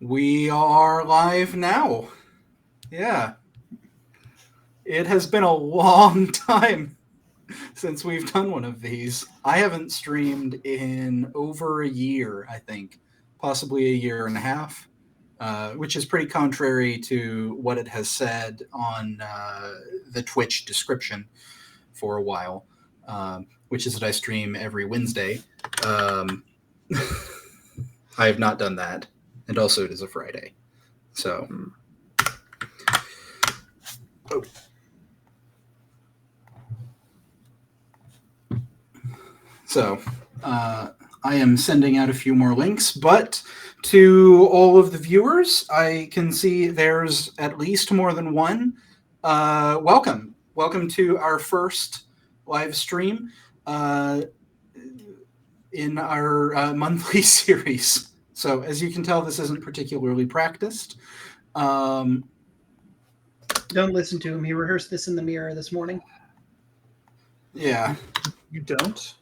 We are live now. Yeah. It has been a long time since we've done one of these. I haven't streamed in over a year, I think. Possibly a year and a half, which is pretty contrary to what it has said on the Twitch description for a while, which is that I stream every Wednesday. I have not done that. And also it is a Friday. So... Oh. So, I am sending out a few more links, but to all of the viewers, I can see there's at least more than one. Welcome. Welcome to our first live stream in our monthly series. So, as you can tell, this isn't particularly practiced. Don't listen to him. He rehearsed this in the mirror this morning. Yeah. You don't?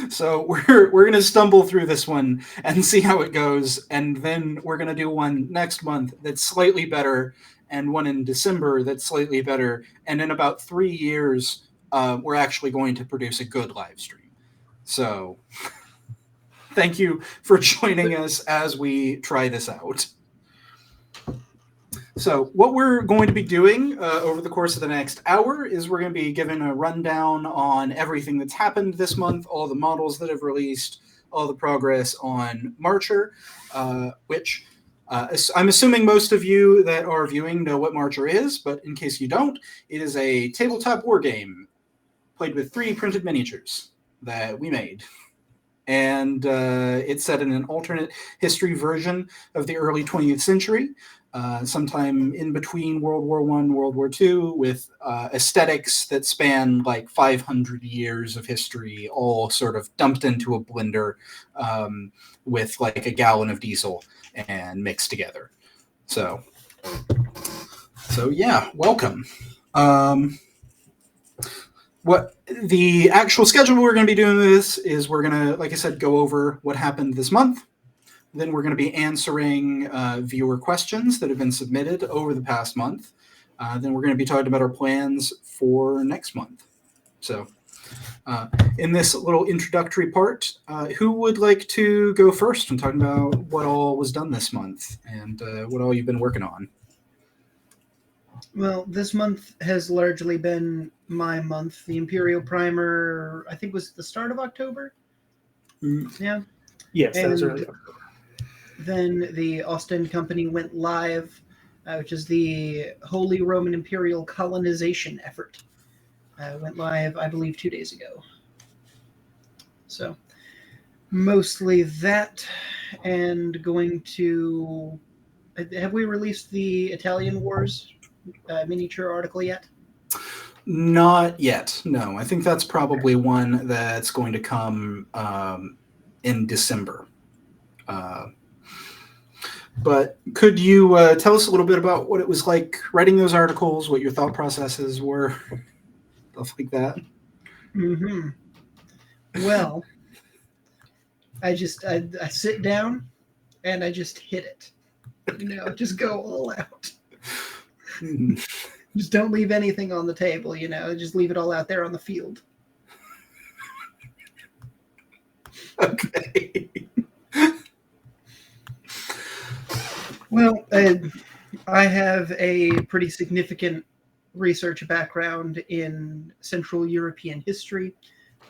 So we're going to stumble through this one and see how it goes, and then we're going to do one next month that's slightly better, and one in December that's slightly better, and in about 3 years, we're actually going to produce a good live stream. So thank you for joining us as we try this out. So what we're going to be doing over the course of the next hour is we're going to be giving a rundown on everything that's happened this month, all the models that have released, all the progress on Marcher, which I'm assuming most of you that are viewing know what Marcher is, but in case you don't, it is a tabletop war game played with 3 printed miniatures that we made. And it's set in an alternate history version of the early 20th century. Sometime in between World War I and World War II, with aesthetics that span like 500 years of history, all sort of dumped into a blender with like a gallon of diesel and mixed together. So yeah, welcome. What the actual schedule we're going to be doing this is we're going to, like I said, go over what happened this month. Then we're going to be answering viewer questions that have been submitted over the past month. Then we're going to be talking about our plans for next month. So in this little introductory part, who would like to go first and talking about what all was done this month and what all you've been working on? Well, this month has largely been my month. The Imperial Primer, I think, was the start of October. Yeah. Yes, that was early October. Then the Ostend Company went live, which is the Holy Roman Imperial colonization effort. Went live, I believe, 2 days ago. So, mostly that, and going to... Have we released the Italian Wars miniature article yet? Not yet, no. I think that's probably one that's going to come in December. But could you tell us a little bit about what it was like writing those articles, what your thought processes were, stuff like that? Mm-hmm. Well, I sit down and I just hit it. Just go all out. Just don't leave anything on the table, just leave it all out there on the field. Okay. Well, I have a pretty significant research background in Central European history.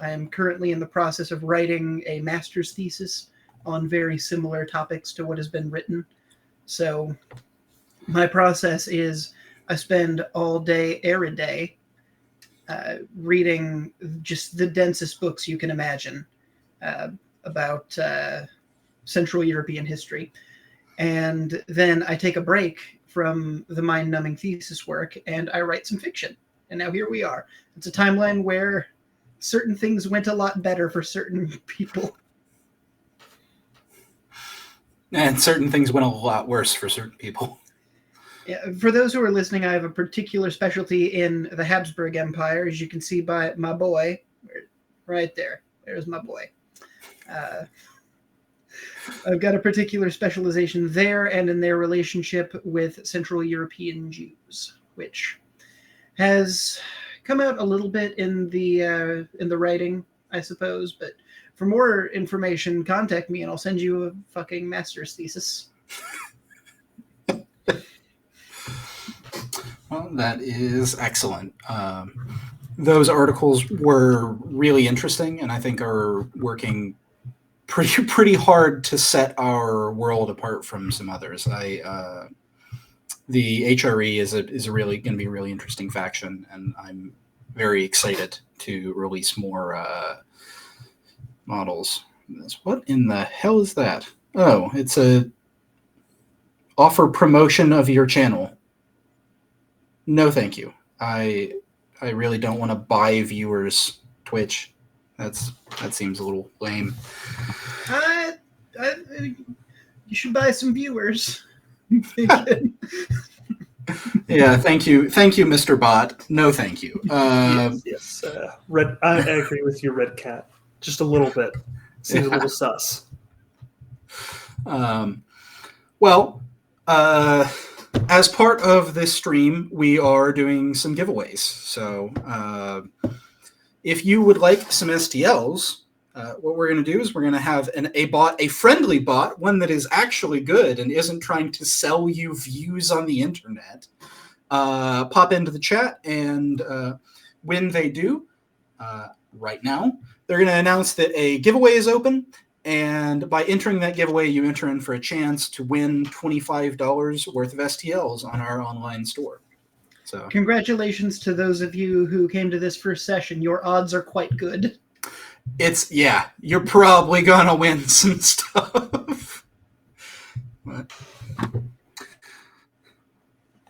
I am currently in the process of writing a master's thesis on very similar topics to what has been written. So my process is I spend all day, every day, reading just the densest books you can imagine about Central European history. And then I take a break from the mind-numbing thesis work and I write some fiction. And now here we are. It's a timeline where certain things went a lot better for certain people. And certain things went a lot worse for certain people. Yeah, for those who are listening, I have a particular specialty in the Habsburg Empire, as you can see by my boy right there. There's my boy. I've got a particular specialization there and in their relationship with Central European Jews, which has come out a little bit in the writing, I suppose. But for more information, contact me and I'll send you a fucking master's thesis. Well, that is excellent. Those articles were really interesting, and I think are working pretty hard to set our world apart from some others. The HRE is a really going to be a really interesting faction, and I'm very excited to release more models. What in the hell is that? Oh, it's a offer promotion of your channel. No, thank you. I really don't want to buy viewers, Twitch. That seems a little lame. You should buy some viewers. Yeah, thank you, Mr. Bot. No, thank you. Yes. Red. I agree with you, Red Cat. Just a little bit. Seems a little sus. Well, as part of this stream, we are doing some giveaways. So if you would like some STLs, what we're going to do is we're going to have a friendly bot, one that is actually good and isn't trying to sell you views on the internet, pop into the chat. And when they do, right now, they're going to announce that a giveaway is open. And by entering that giveaway, you enter in for a chance to win $25 worth of STLs on our online store. So, congratulations to those of you who came to this first session. Your odds are quite good. You're probably gonna win some stuff. But,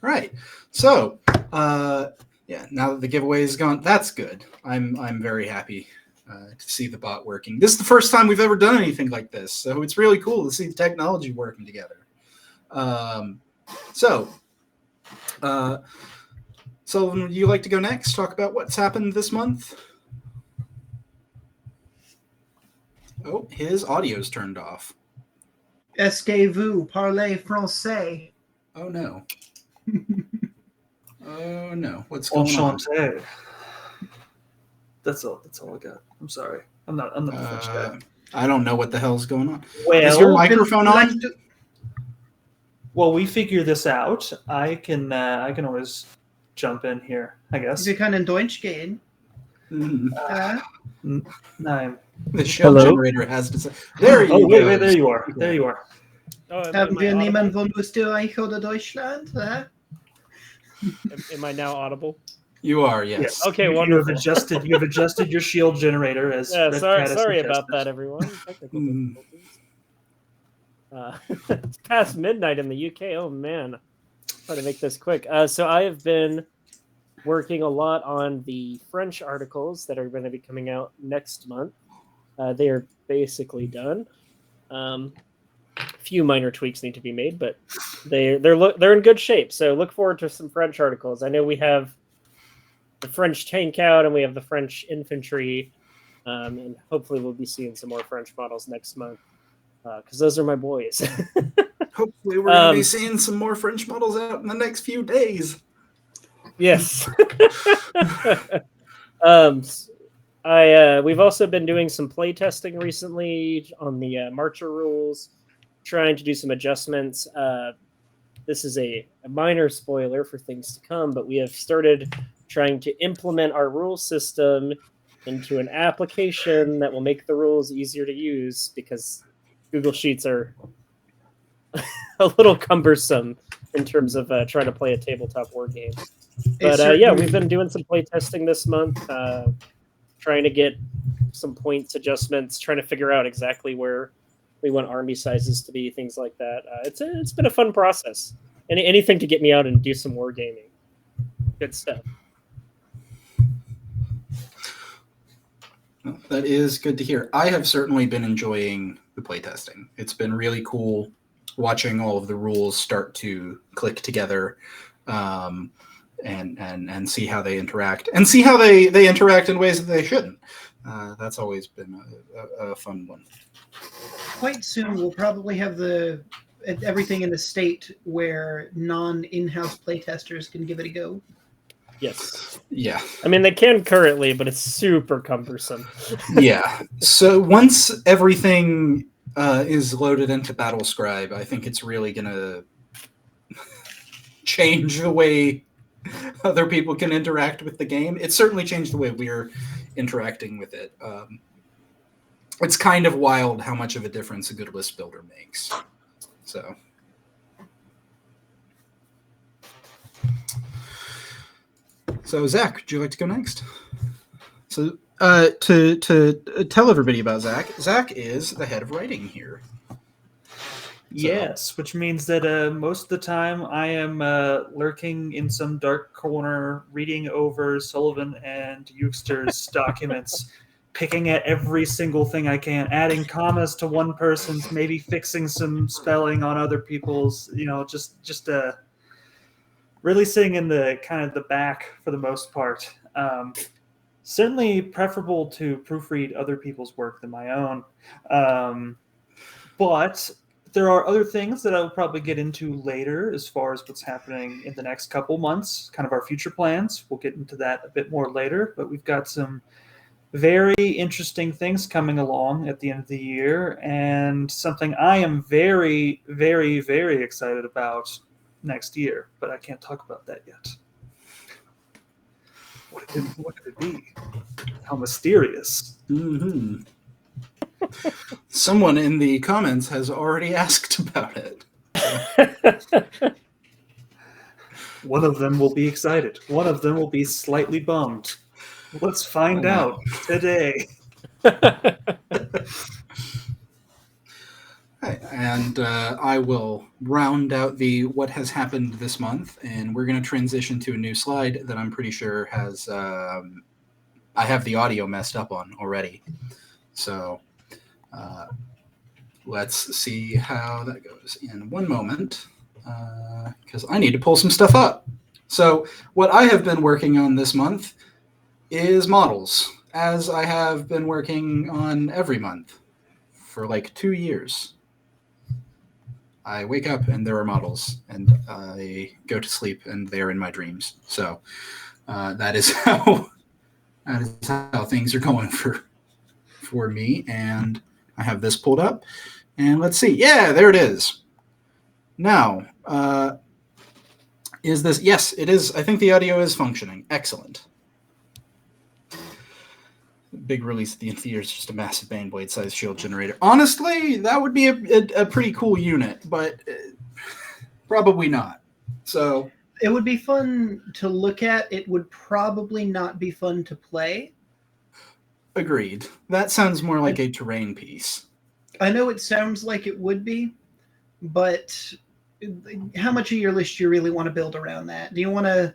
right. So, now that the giveaway is gone, that's good. I'm very happy to see the bot working. This is the first time we've ever done anything like this, so it's really cool to see the technology working together. Sullivan, would you like to go next? Talk about what's happened this month? Oh, his audio's turned off. Est-ce que vous parlez français? Oh no. Oh no. What's going on? That's all I got. I'm sorry. I'm not the French guy. I don't know what the hell's going on. Well, is your microphone on? Well, we figure this out. I can always jump in here, I guess. Wir können Deutsch gehen. Nein. The show generator has to say. There you go. Wait, there you are. There you are. Haben wir niemanden von Österreich oder Deutschland? Am I now audible? You are, yes. Okay, wonderful. You have adjusted your shield generator as. Yeah, sorry about that, everyone. Technical difficulties. It's past midnight in the UK. Oh man, try to make this quick. So I have been working a lot on the French articles that are going to be coming out next month. They are basically done. A few minor tweaks need to be made, but they're in good shape. So look forward to some French articles. I know we have the French tank out and we have the French infantry, and hopefully we'll be seeing some more French models next month because those are my boys. Hopefully we're going to be seeing some more French models out in the next few days. Yes. We've also been doing some play testing recently on the Marcher rules, trying to do some adjustments. This is a minor spoiler for things to come, but we have started trying to implement our rule system into an application that will make the rules easier to use because Google Sheets are a little cumbersome in terms of trying to play a tabletop war game. But we've been doing some play testing this month, trying to get some points adjustments, trying to figure out exactly where we want army sizes to be, things like that. It's been a fun process. Anything to get me out and do some war gaming. Good stuff. Well, that is good to hear. I have certainly been enjoying the playtesting. It's been really cool watching all of the rules start to click together, and see how they interact, and see how they interact in ways that they shouldn't. That's always been a fun one. quite soon we'll probably have everything in a state where non-in-house playtesters can give it a go. Yes. Yeah. I mean, they can currently, but it's super cumbersome. Yeah. So once everything is loaded into Battlescribe, I think it's really going to change the way other people can interact with the game. It certainly changed the way we're interacting with it. It's kind of wild how much of a difference a good list builder makes. So Zach, would you like to go next? So to tell everybody about Zach, Zach is the head of writing here. Yes, which means that most of the time I am lurking in some dark corner, reading over Sullivan and Euxter's documents, picking at every single thing I can, adding commas to one person's, maybe fixing some spelling on other people's, just really sitting in the kind of the back for the most part. Certainly preferable to proofread other people's work than my own. But there are other things that I will probably get into later as far as what's happening in the next couple months, kind of our future plans. We'll get into that a bit more later, but we've got some very interesting things coming along at the end of the year, and something I am very, very, very excited about next year, but I can't talk about that yet. What could it be? How mysterious. Mm-hmm. Someone in the comments has already asked about it. One of them will be excited. One of them will be slightly bummed. Let's find out today. And I will round out the what has happened this month, and we're going to transition to a new slide that I'm pretty sure has I have the audio messed up on already. So let's see how that goes in one moment, because I need to pull some stuff up. So what I have been working on this month is models, as I have been working on every month for like 2 years. I wake up and there are models, and I go to sleep and they're in my dreams. So that is how things are going for me. And I have this pulled up, and let's see. Yeah, there it is. Now, is this? Yes, it is. I think the audio is functioning. Excellent. Big release at the end of the year is just a massive Baneblade size shield generator. Honestly, that would be a pretty cool unit, but probably not. So it would be fun to look at. It would probably not be fun to play. Agreed. That sounds more like a terrain piece. I know it sounds like it would be, but how much of your list do you really want to build around that? Do you want to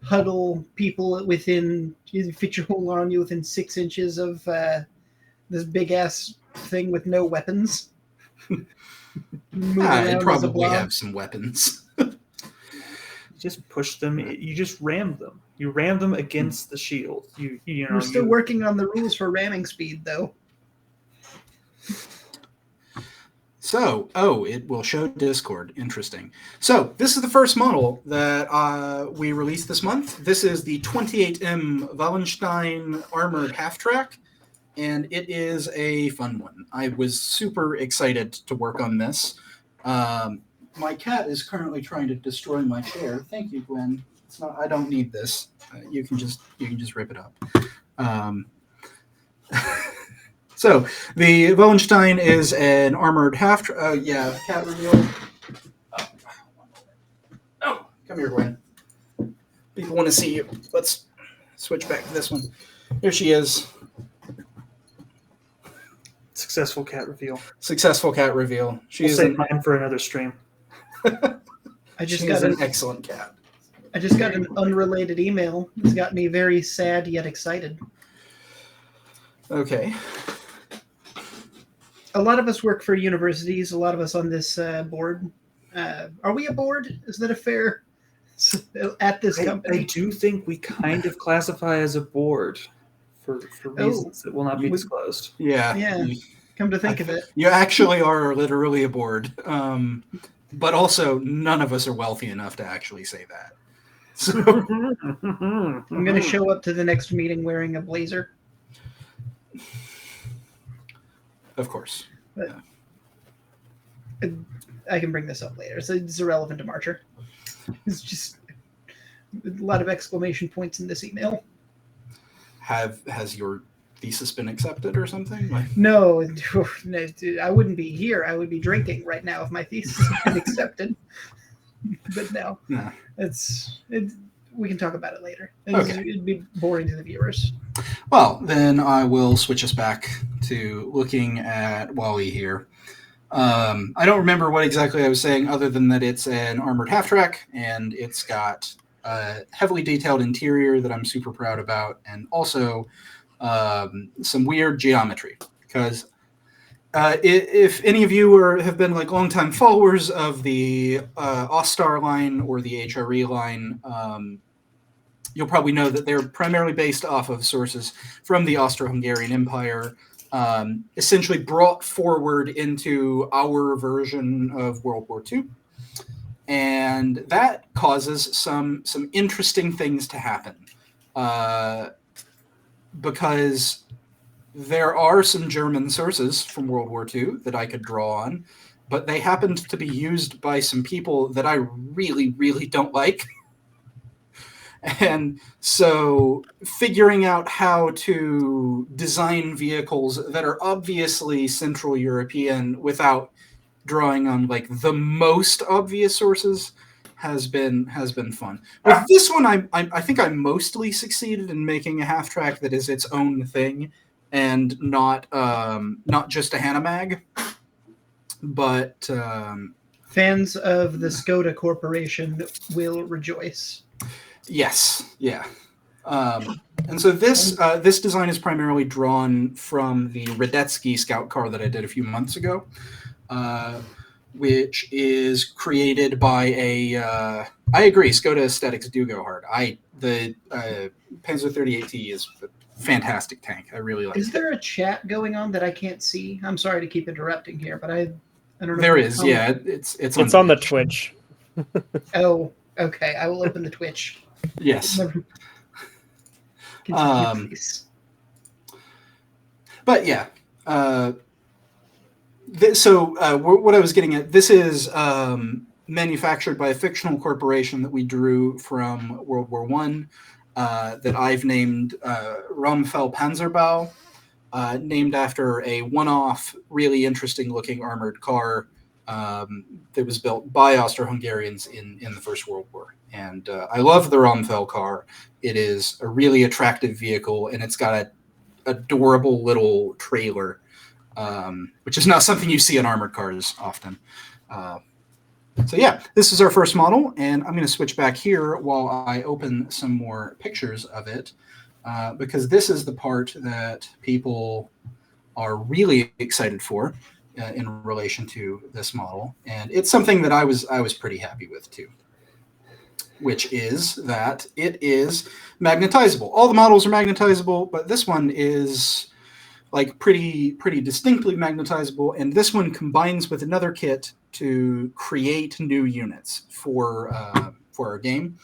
huddle people within, you fit your whole army within 6 inches of this big ass thing with no weapons? I'd probably have some weapons. Just push them. You just ram them. You ram them against the shield. We're still working on the rules for ramming speed, though. So, it will show Discord. Interesting. So, this is the first model that we released this month. This is the 28M Wallenstein Armored Half-Track, and it is a fun one. I was super excited to work on this. My cat is currently trying to destroy my chair. Thank you, Gwen. It's not. I don't need this. You can just rip it up. So the Wallenstein is an armored half. Cat reveal. Oh, come here, Gwen. People want to see you. Let's switch back to this one. Here she is. Successful cat reveal. Successful cat reveal. We'll save mine for another stream. She's an excellent cat. I just got an unrelated email. It's got me very sad yet excited. Okay. A lot of us work for universities. A lot of us on this board. Are we a board? Is that a fair at this company? I do think we kind of classify as a board for reasons that will not be disclosed. Yeah. Yeah. Come to think of it. You actually are literally aboard. But also, none of us are wealthy enough to actually say that. So I'm going to show up to the next meeting wearing a blazer. of course. But I can bring this up later. So it's irrelevant to Marcher. It's just a lot of exclamation points in this email. Has your thesis been accepted or something? No, I wouldn't be here. I would be drinking right now if my thesis had been accepted. But no, we can talk about it later. It'd be boring to the viewers. Well, then I will switch us back to looking at Wally here. I don't remember what exactly I was saying other than that it's an armored half-track, and it's got a heavily detailed interior that I'm super proud about, and also some weird geometry. Because if any of you have been like longtime followers of the Ostar line or the HRE line, you'll probably know that they're primarily based off of sources from the Austro-Hungarian Empire, essentially brought forward into our version of World War II. And that causes some interesting things to happen. Because there are some German sources from World War II that I could draw on, but they happened to be used by some people that I really, really don't like. And so figuring out how to design vehicles that are obviously Central European without drawing on like the most obvious sources has been fun. With this one, I think I mostly succeeded in making a half track that is its own thing and not just a Hanamag. But fans of the Skoda Corporation will rejoice. Yes, yeah. And so this design is primarily drawn from the Radetzky scout car that I did a few months ago, which is created by I agree, Skoda aesthetics do go hard. The Panzer 38T is a fantastic tank. I really like it. Is there a chat going on that I can't see? I'm sorry to keep interrupting here, but I don't know. There is, yeah. It's on the Twitch. Oh, okay. I will open the Twitch. Yes. Continue, please. But yeah. What I was getting at, this is manufactured by a fictional corporation that we drew from World War I that I've named Romfel Panzerbau, named after a one-off, really interesting-looking armored car that was built by Austro-Hungarians in the First World War. And I love the Romfel car. It is a really attractive vehicle, and it's got an adorable little trailer, which is not something you see in armored cars often. So yeah, this is our first model, and I'm going to switch back here while I open some more pictures of it, because this is the part that people are really excited for in relation to this model, and it's something that I was pretty happy with too, which is that it is magnetizable. All the models are magnetizable, but this one is like pretty distinctly magnetizable, and this one combines with another kit to create new units for our game.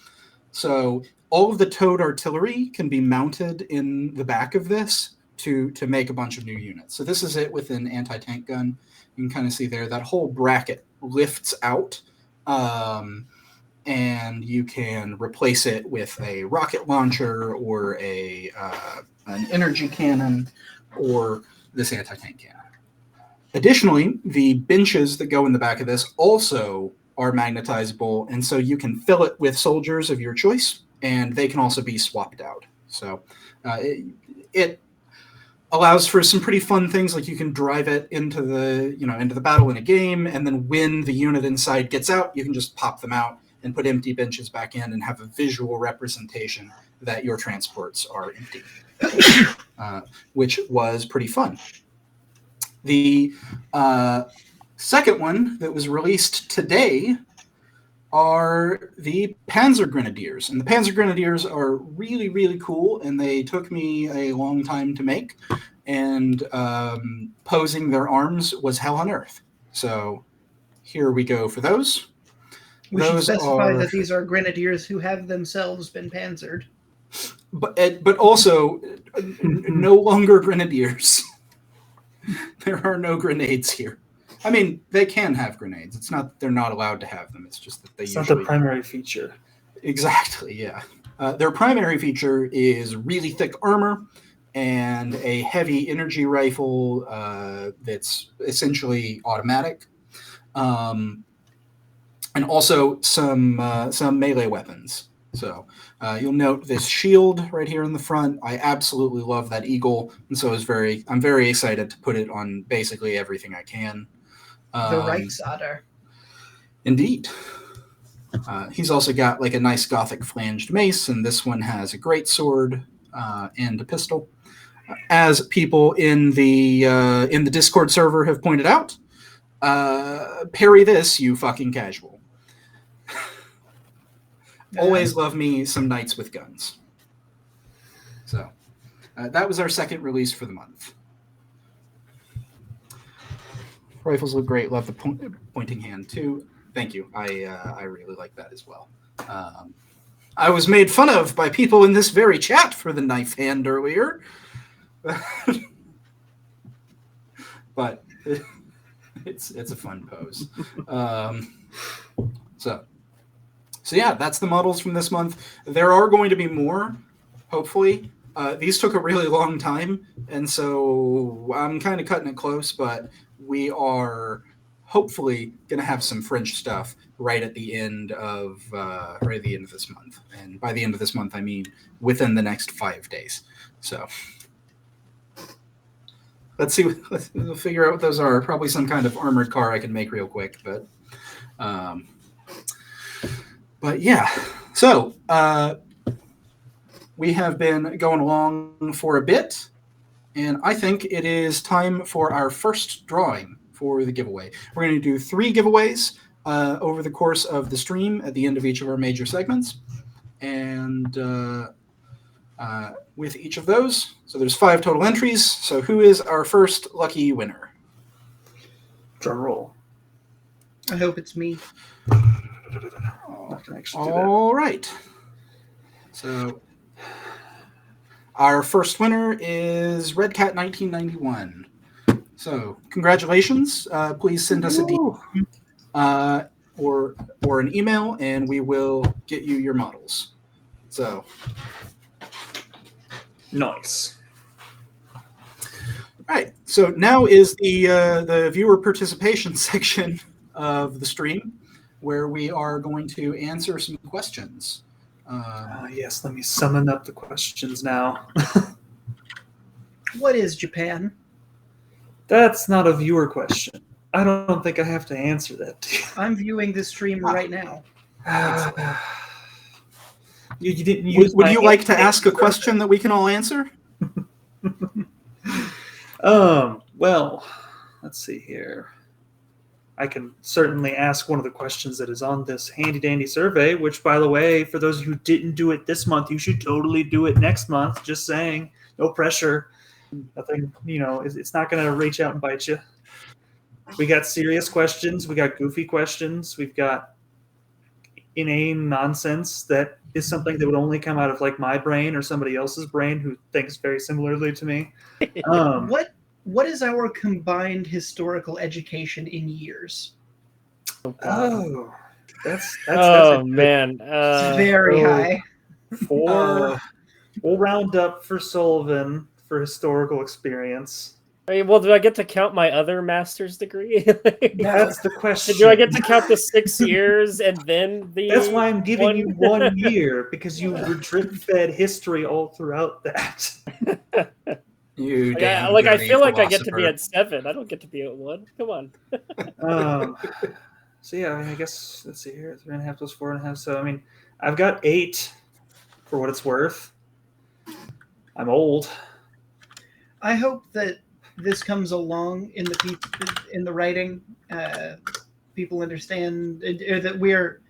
So all of the towed artillery can be mounted in the back of this to make a bunch of new units. So this is it with an anti-tank gun. You can kind of see there that whole bracket lifts out, and you can replace it with a rocket launcher or an energy cannon or this anti-tank cannon. Additionally, the benches that go in the back of this also are magnetizable, and so you can fill it with soldiers of your choice, and they can also be swapped out. So it allows for some pretty fun things, like you can drive it into the battle in a game, and then when the unit inside gets out, you can just pop them out and put empty benches back in and have a visual representation that your transports are empty, which was pretty fun. The second one that was released today are the Panzer Grenadiers. And the Panzer Grenadiers are really, really cool, and they took me a long time to make. and posing their arms was hell on earth. So here we go for those. We should Those specify are- that these are grenadiers who have themselves been panzered. But also no longer grenadiers. There are no grenades here. I mean, they can have grenades. It's not that they're not allowed to have them. It's just that they It's usually... not the primary feature. Exactly, yeah. Their primary feature is really thick armor and a heavy energy rifle that's essentially automatic, and also some melee weapons. So you'll note this shield right here in the front. I absolutely love that eagle, and so I'm very excited to put it on basically everything I can. The Reichsadder. Indeed. He's also got like a nice gothic flanged mace, and this one has a great sword and a pistol. As people in the Discord server have pointed out, parry this, you fucking casual. Always love me some knights with guns. So that was our second release for the month. Rifles look great. Love the pointing hand too. Thank you. I really like that as well. I was made fun of by people in this very chat for the knife hand earlier. But it's a fun pose. So yeah, that's the models from this month. There are going to be more, hopefully. These took a really long time, and so I'm kind of cutting it close, but we are hopefully going to have some French stuff right at the end of this month. And by the end of this month, I mean within the next 5 days. So let's see. We'll figure out what those are. Probably some kind of armored car I can make real quick, but yeah. So we have been going along for a bit, and I think it is time for our first drawing for the giveaway. We're going to do 3 giveaways over the course of the stream at the end of each of our major segments. And with each of those, so there's 5 total entries. So who is our first lucky winner? Drum roll. I hope it's me. Not gonna actually do that. All right. So our first winner is Redcat 1991. So congratulations. Please send us a DM or an email, and we will get you your models. So nice. All right. So now is the viewer participation section of the stream, where we are going to answer some questions. Yes, let me summon up the questions now. What is Japan? That's not a viewer question. I don't think I have to answer that. I'm viewing this stream right now. You didn't use. Would you like to ask a question that we can all answer? Well, let's see here. I can certainly ask one of the questions that is on this handy dandy survey, which, by the way, for those who didn't do it this month, you should totally do it next month. Just saying. No pressure. Nothing, it's not going to reach out and bite you. We got serious questions. We got goofy questions. We've got inane nonsense that is something that would only come out of like my brain or somebody else's brain who thinks very similarly to me. What is our combined historical education in years? Oh, that's man, It's very high. 4. We'll round up for Sullivan for historical experience. Well, do I get to count my other master's degree? That's the question. Do I get to count the 6 years and then the? That's why I'm giving you 1 year, because you were drip-fed history all throughout that. You I feel like I get to be at 7. I don't get to be at 1. Come on. So yeah, I guess let's see here, 3.5 plus 4.5. So I mean, I've got 8 for what it's worth. I'm old. I hope that this comes along in the writing. People understand that we're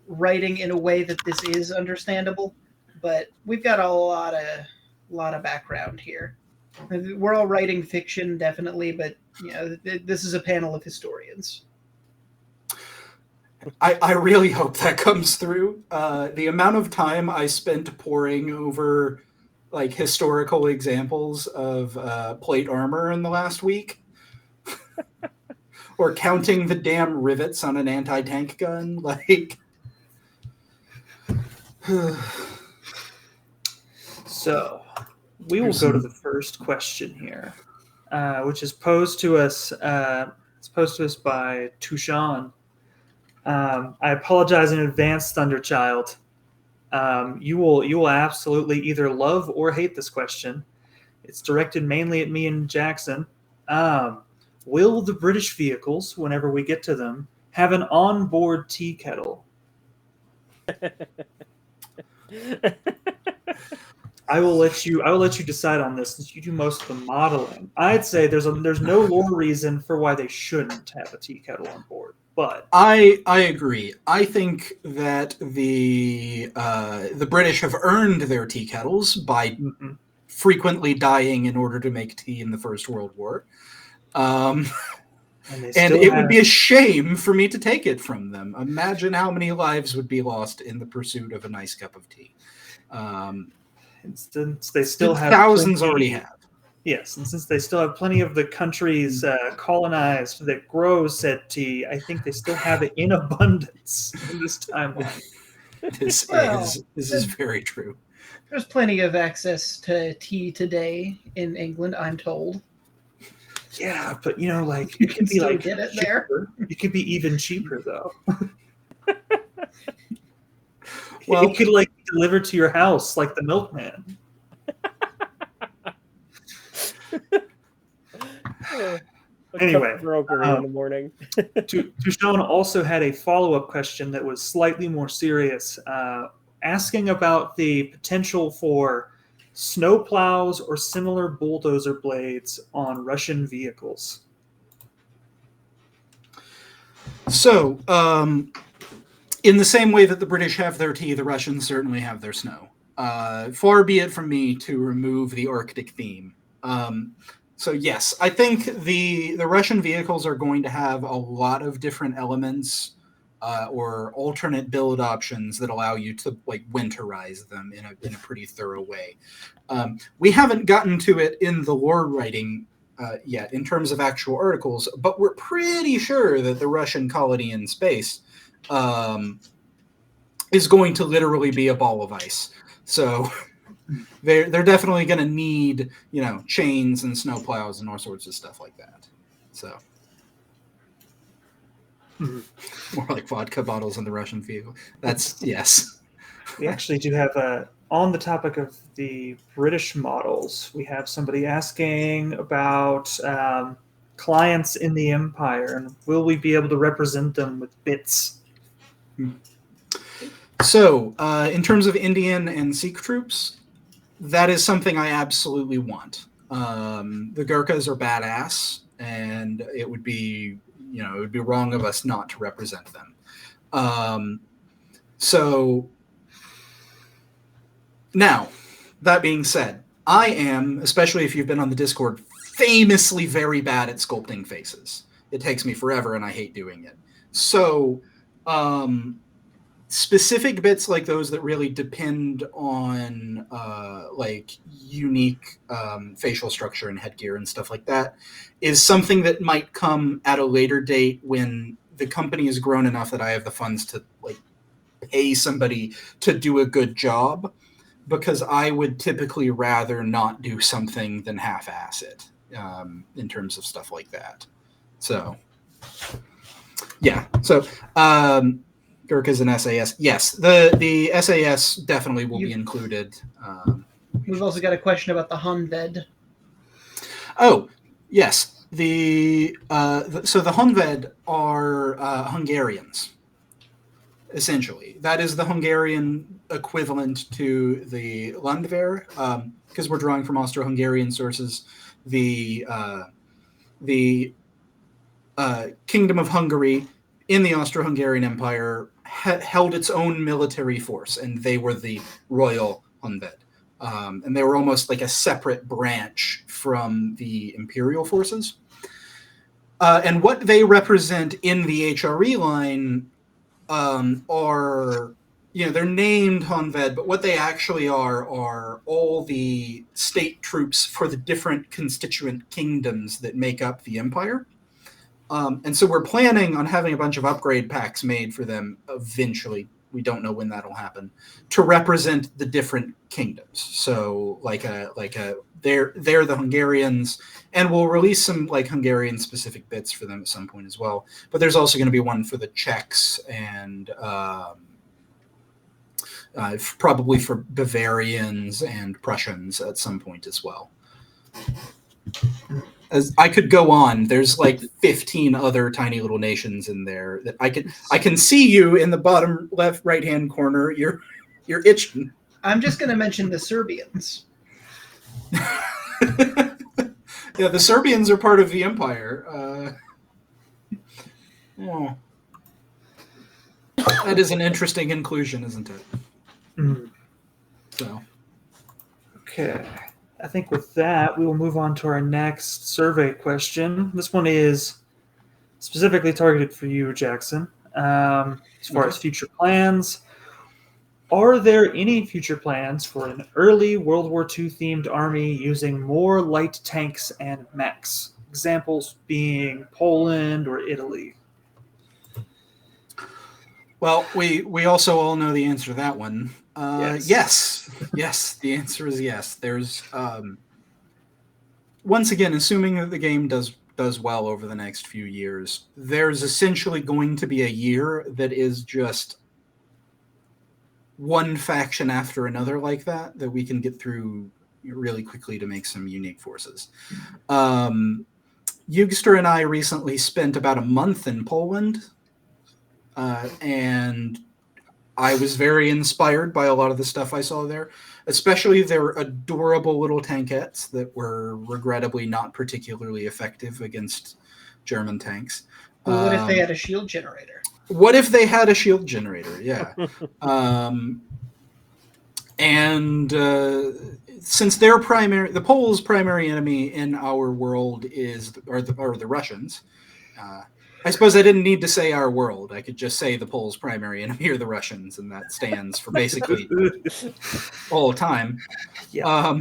writing in a way that this is understandable. But we've got a lot of background here. We're all writing fiction, definitely, but this is a panel of historians. I really hope that comes through. The amount of time I spent poring over like historical examples of plate armor in the last week, or counting the damn rivets on an anti-tank gun, like. So, we will go to the first question here, which is posed to us. It's posed to us by Tushan. I apologize in advance, Thunderchild. You will absolutely either love or hate this question. It's directed mainly at me and Jackson. Will the British vehicles, whenever we get to them, have an onboard tea kettle? I will let you decide on this since you do most of the modeling. I'd say there's no lore reason for why they shouldn't have a tea kettle on board. But I agree. I think that the British have earned their tea kettles by frequently dying in order to make tea in the First World War. And it would be a shame for me to take it from them. Imagine how many lives would be lost in the pursuit of a nice cup of tea. Since they still have thousands already have. Yes, and since they still have plenty of the countries colonized that grow said tea, I think they still have it in abundance in this timeline. This is very true. There's plenty of access to tea today in England, I'm told. Yeah, but it can be like get it cheaper. There. It could be even cheaper though. Well, it could be delivered to your house like the milkman. Anyway, in the morning. Tushan also had a follow-up question that was slightly more serious, asking about the potential for snowplows or similar bulldozer blades on Russian vehicles. So, in the same way that the British have their tea, the Russians certainly have their snow. Far be it from me to remove the Arctic theme. So yes, I think the Russian vehicles are going to have a lot of different elements or alternate build options that allow you to winterize them in a pretty thorough way. We haven't gotten to it in the lore writing yet in terms of actual articles, but we're pretty sure that the Russian colony in space is going to literally be a ball of ice. So they're definitely going to need chains and snowplows and all sorts of stuff like that. So more like vodka bottles in the Russian vehicle. That's yes. We actually do have on the topic of the British models, we have somebody asking about clients in the Empire and will we be able to represent them with bits? So, in terms of Indian and Sikh troops, that is something I absolutely want. The Gurkhas are badass, and it would be wrong of us not to represent them. So, now, that being said, I am, especially if you've been on the Discord, famously very bad at sculpting faces. It takes me forever, and I hate doing it. So, specific bits like those that really depend on unique facial structure and headgear and stuff like that is something that might come at a later date when the company has grown enough that I have the funds to pay somebody to do a good job, because I would typically rather not do something than half-ass it in terms of stuff like that. So yeah, so Gurkhas and SAS. Yes, the SAS definitely will be included. We've also got a question about the Honved. Oh, yes. So the Honved are Hungarians, essentially. That is the Hungarian equivalent to the Landwehr, because we're drawing from Austro-Hungarian sources. The Kingdom of Hungary in the Austro-Hungarian Empire held its own military force, and they were the Royal Honved. and they were almost like a separate branch from the Imperial forces. And what they represent in the HRE line are, they're named Honved, but what they actually are all the state troops for the different constituent kingdoms that make up the Empire. And so we're planning on having a bunch of upgrade packs made for them eventually. We don't know when that'll happen, to represent the different kingdoms. So they're the Hungarians, and we'll release some like Hungarian specific bits for them at some point as well. But there's also going to be one for the Czechs and probably for Bavarians and Prussians at some point as well. As I could go on, there's like 15 other tiny little nations in there that I can see you in the bottom left right hand corner. You're itching. I'm just going to mention the Serbians. Yeah, the Serbians are part of the Empire. That is an interesting inclusion, isn't it? Mm. So, okay. I think with that, we will move on to our next survey question. This one is specifically targeted for you, Jackson. As far as future plans, are there any future plans for an early World War II themed army using more light tanks and mechs? Examples being Poland or Italy. well, we also all know the answer to that one. Yes. Yes, the answer is yes. There's once again, assuming that the game does well over the next few years, there's essentially going to be a year that is just one faction after another like that we can get through really quickly to make some unique forces. Yugster and I recently spent about a month in Poland, and I was very inspired by a lot of the stuff I saw there, especially their adorable little tankettes that were regrettably not particularly effective against German tanks. Well, what if they had a shield generator? What if they had a shield generator? Yeah. And since the Poles' primary enemy in our world are the Russians, I suppose I didn't need to say our world. I could just say the Poles' primary enemy are the Russians, and that stands for basically all time. Yeah.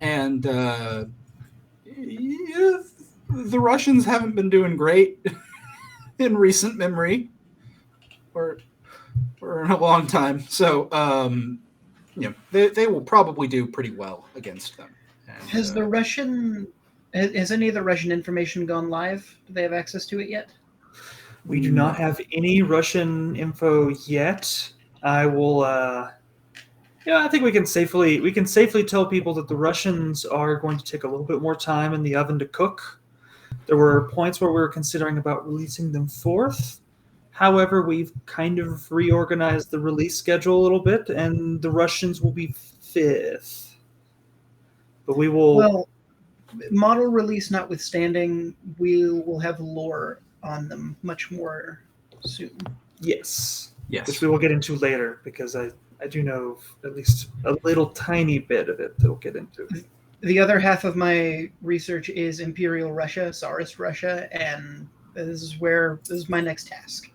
And the Russians haven't been doing great in recent memory, or in a long time. So, they will probably do pretty well against them. And, Has any of the Russian information gone live? Do they have access to it yet? We do not have any Russian info yet. I will. I think we can safely tell people that the Russians are going to take a little bit more time in the oven to cook. There were points where we were considering about releasing them 4th. However, we've kind of reorganized the release schedule a little bit, and the Russians will be 5th. But we will. Well, model release notwithstanding, we will have lore on them much more soon. Yes. Yes. Which we will get into later, because I do know at least a little tiny bit of it that we'll get into. The other half of my research is Imperial Russia, Tsarist Russia, and this is my next task.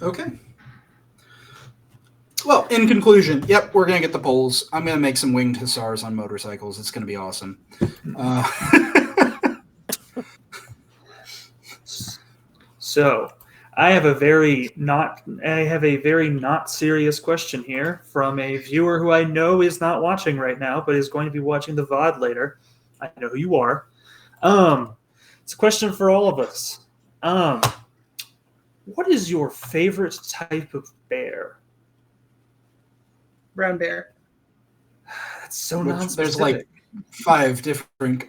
Okay. Well, in conclusion, yep, we're going to get the Poles. I'm going to make some winged hussars on motorcycles. It's going to be awesome. So, I have a very not serious question here from a viewer who I know is not watching right now, but is going to be watching the VOD later. I know who you are. It's a question for all of us. What is your favorite type of bear? Brown bear. That's so non-specific. There's like 5 different.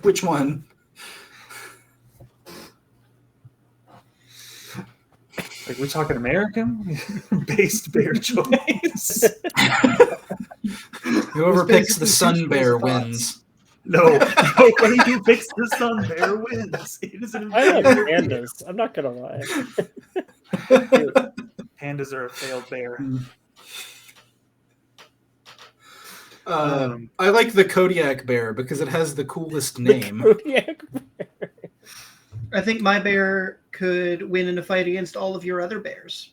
Which one? Like, we're talking American based bear choice. Whoever picks the sun bear wins. No, nobody who picks the sun bear wins. It is an I love pandas. I'm not gonna lie. Pandas are a failed bear. I like the Kodiak bear because it has the coolest name. Kodiak. I think my bear could win in a fight against all of your other bears.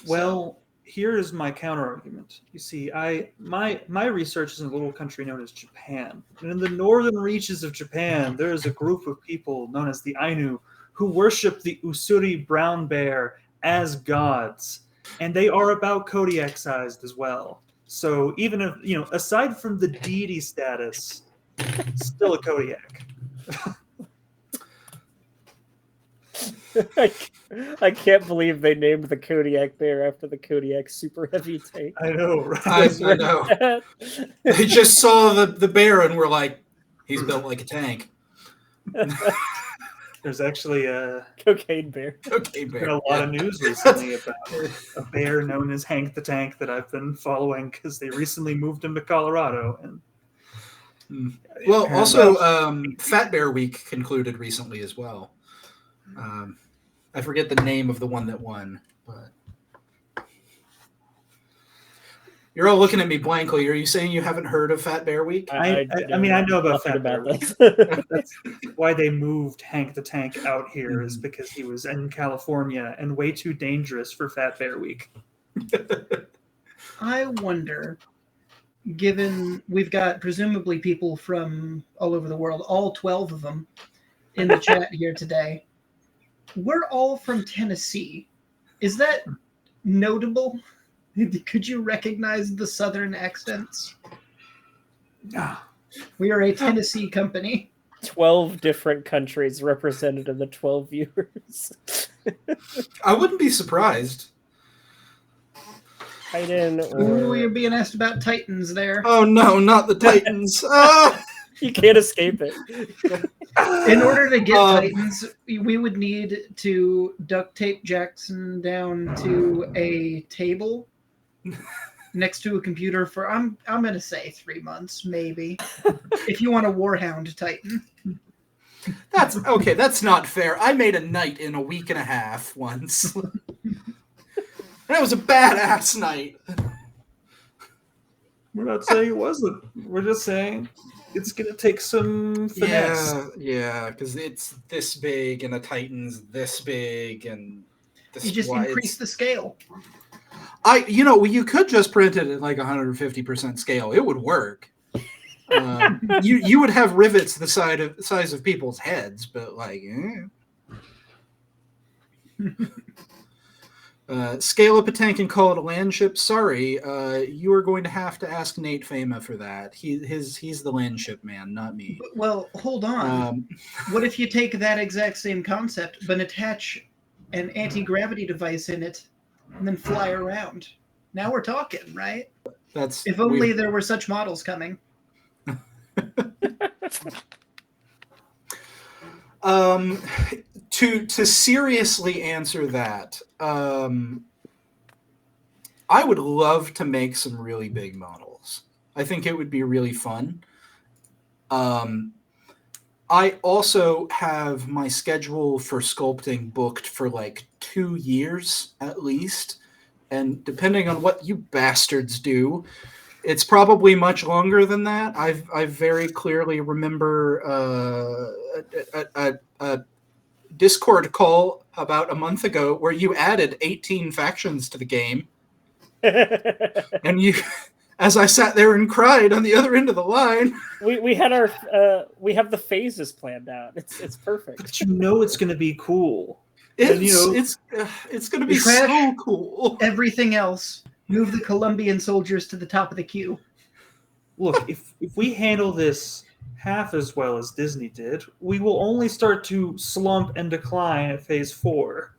Well, here's my counter argument. You see, my research is in a little country known as Japan. And in the northern reaches of Japan, there is a group of people known as the Ainu who worship the Usuri brown bear as gods. And they are about Kodiak sized as well. So even if, aside from the deity status, still a Kodiak. I can't believe they named the Kodiak bear after the Kodiak super heavy tank. I know, right? I know. They just saw the bear and were like, he's built like a tank. There's actually a Cocaine bear. been a lot of news recently about a bear known as Hank the Tank that I've been following because they recently moved him to Colorado. And well, also Fat Bear Week concluded recently as well. I forget the name of the one that won, but you're all looking at me blankly. Are you saying you haven't heard of Fat Bear Week? I mean, I know about Fat Bear Week. That's why they moved Hank the Tank out here is because he was in California and way too dangerous for Fat Bear Week. I wonder, given we've got presumably people from all over the world, all 12 of them in the chat here today, we're all from Tennessee. Is that notable? Could you recognize the Southern accents? We are a Tennessee company. 12 different countries represented in the 12 viewers. I wouldn't be surprised. Titan Ooh, or... you're being asked about Titans there. Oh no, not the Titans. You can't escape it. In order to get Titans, we would need to duct tape Jackson down to a table next to a computer for I'm gonna say 3 months, maybe. If you want a Warhound Titan. That's okay, that's not fair. I made a knight in a week and a half once. That was a badass night. We're not saying it wasn't. We're just saying it's going to take some finesse. Yeah, because it's this big and the Titan's this big and this. You just increase the scale. You could just print it at like 150% scale. It would work. You would have rivets the size of people's heads, but like. Scale up a tank and call it a land ship. Sorry, you are going to have to ask Nate Fama for that. He's the land ship man, not me. Well, hold on. What if you take that exact same concept but attach an anti-gravity device in it and then fly around? Now we're talking, right? If only there were such models coming. To seriously answer that, I would love to make some really big models. I think it would be really fun. I also have my schedule for sculpting booked for like 2 years at least. And depending on what you bastards do, it's probably much longer than that. I very clearly remember a Discord call about a month ago where you added 18 factions to the game. And you, as I sat there and cried on the other end of the line. We had we have the phases planned out. It's perfect. But it's going to be cool. It's going to be so cool. Everything else. Move the Colombian soldiers to the top of the queue. Look, if we handle this half as well as Disney did, we will only start to slump and decline at phase 4.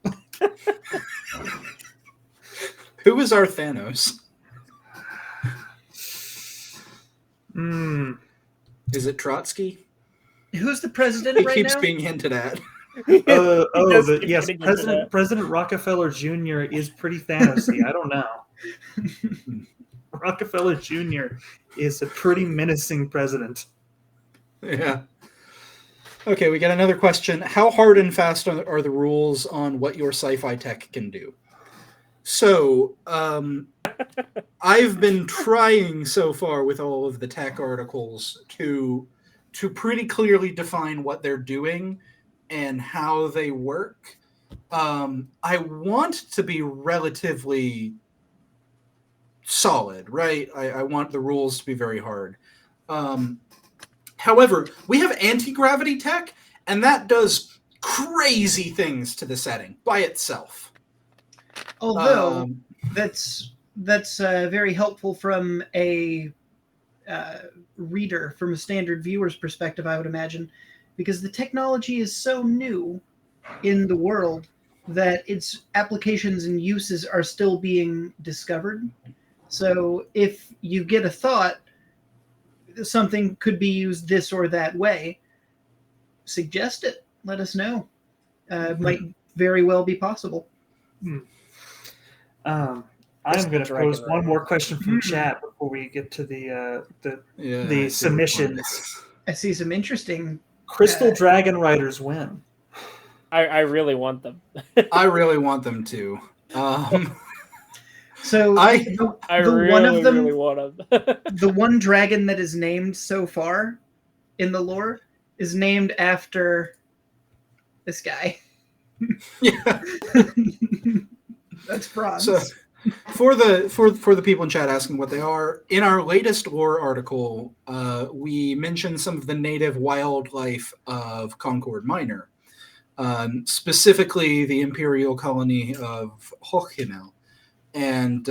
Who is our Thanos? Is it Trotsky? Who's the president He right keeps now? being hinted at. Yes, President Rockefeller Jr. is pretty Thanos-y. I don't know. Rockefeller Jr. is a pretty menacing president. Yeah. Okay, we got another question. How hard and fast are the rules on what your sci-fi tech can do? So, I've been trying so far with all of the tech articles to pretty clearly define what they're doing and how they work. I want to be relatively solid, right? I want the rules to be very hard. However, we have anti-gravity tech, and that does crazy things to the setting by itself. Although that's very helpful from a reader, from a standard viewer's perspective, I would imagine, because the technology is so new in the world that its applications and uses are still being discovered. So if you get a thought, something could be used this or that way, suggest it. Let us know. Might very well be possible. I'm going to pose one more question from chat before we get to the submissions. I see some interesting. Crystal Dragon Riders win. I really want them. I really want them to. So I really want them. The one dragon that is named so far in the lore is named after this guy. Yeah. That's Franz. So for the people in chat asking what they are, in our latest lore article, we mentioned some of the native wildlife of Concord Minor, specifically the imperial colony of Hochhimmel, and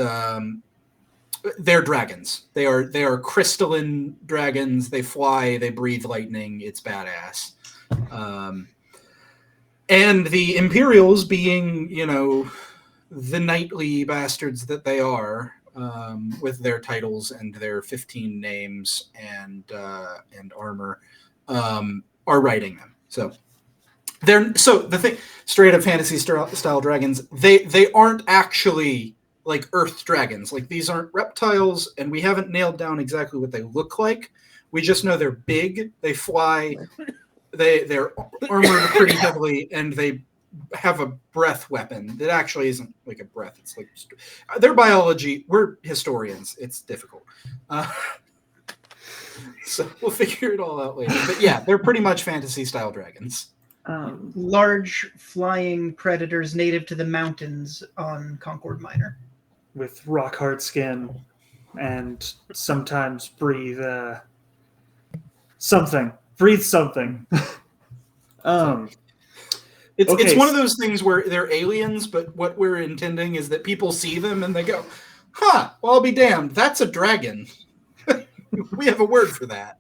they're dragons. They are crystalline dragons. They fly. They breathe lightning. It's badass. And the Imperials, being, the knightly bastards that they are, with their titles and their 15 names and armor, are writing them. So the thing, straight up fantasy style dragons, they aren't actually like Earth dragons. Like, these aren't reptiles, and we haven't nailed down exactly what they look like. We just know they're big. They fly. They're armored pretty heavily, and they have a breath weapon that actually isn't like a breath. It's like their biology. We're historians. It's difficult. So we'll figure it all out later. But yeah, they're pretty much fantasy style dragons. Large flying predators native to the mountains on Concord Minor. With rock hard skin and sometimes breathe something. Breathe something. It's one of those things where they're aliens, but what we're intending is that people see them and they go, well, I'll be damned. That's a dragon. We have a word for that.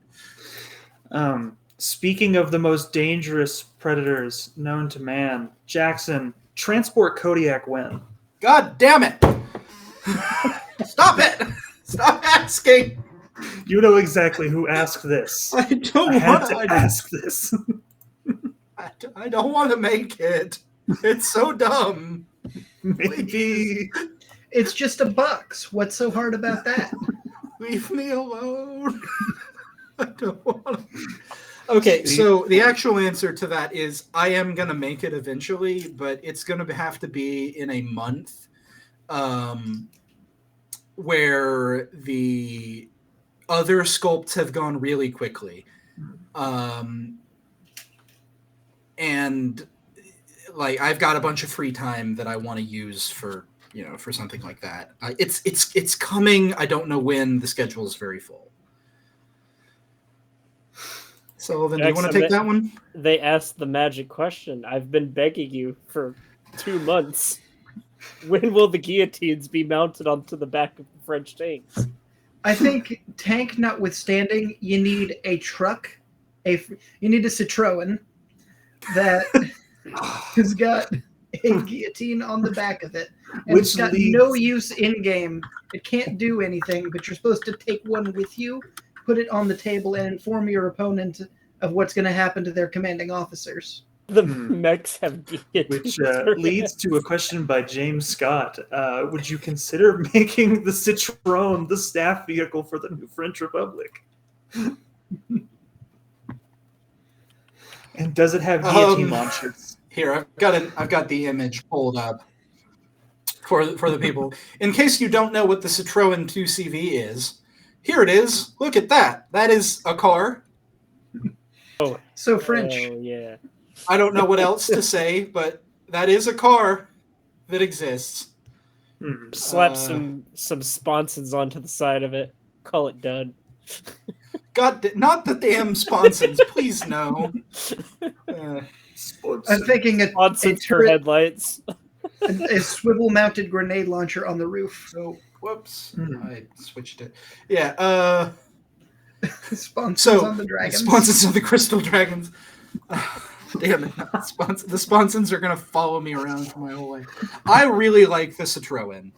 Speaking of the most dangerous predators known to man, Jackson, transport Kodiak when? God damn it. Stop it. Stop asking. You know exactly who asked this. I don't want to ask this. I don't want to make it. It's so dumb. Maybe. It's just $1. What's so hard about that? Leave me alone. I don't want to. Okay, so the actual answer to that is I am going to make it eventually, but it's going to have to be in a month, where the other sculpts have gone really quickly. And like, I've got a bunch of free time that I want to use for something like that. It's coming. I don't know when. The schedule is very full. Sullivan, do you want to take that one? They asked the magic question. I've been begging you for 2 months. When will the guillotines be mounted onto the back of the French tanks? I think, tank notwithstanding, you need a truck. You need a Citroen that has got a guillotine on the back of it. And it's got no use in-game. It can't do anything, but you're supposed to take one with you, put it on the table, and inform your opponent of what's going to happen to their commanding officers. The mechs have guillotines. Which leads to a question by James Scott. Would you consider making the Citroen the staff vehicle for the new French Republic? And does it have guillotine launchers? Here, I've got the image pulled up. for the people. In case you don't know what the Citroën 2CV is, here it is. Look at that. That is a car. So French. Oh, yeah. I don't know what else to say, but that is a car that exists. Slap some sponsons onto the side of it. Call it done. God, not the damn sponsons, please no. I'm thinking a Sponsons for turret, headlights. a swivel-mounted grenade launcher on the roof. So, whoops, I switched it. Yeah, Sponsons on the dragons. Sponsons of the crystal dragons. Damn it, not the sponsons are gonna follow me around for my whole life. I really like the Citroën.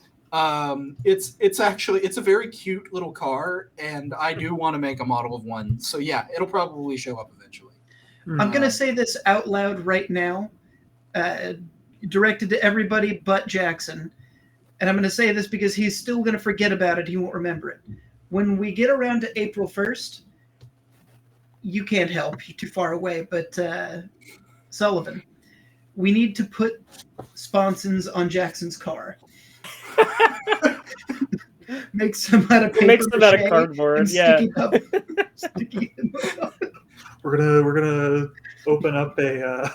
It's a very cute little car, and I do want to make a model of one. So yeah, it'll probably show up eventually. I'm going to say this out loud right now, directed to everybody but Jackson. And I'm going to say this because he's still going to forget about it. He won't remember it. When we get around to April 1st, you can't help. You're too far away. But Sullivan, we need to put sponsons on Jackson's car. Make some out of paper. Makes them out of cardboard. Yeah. We're gonna open up a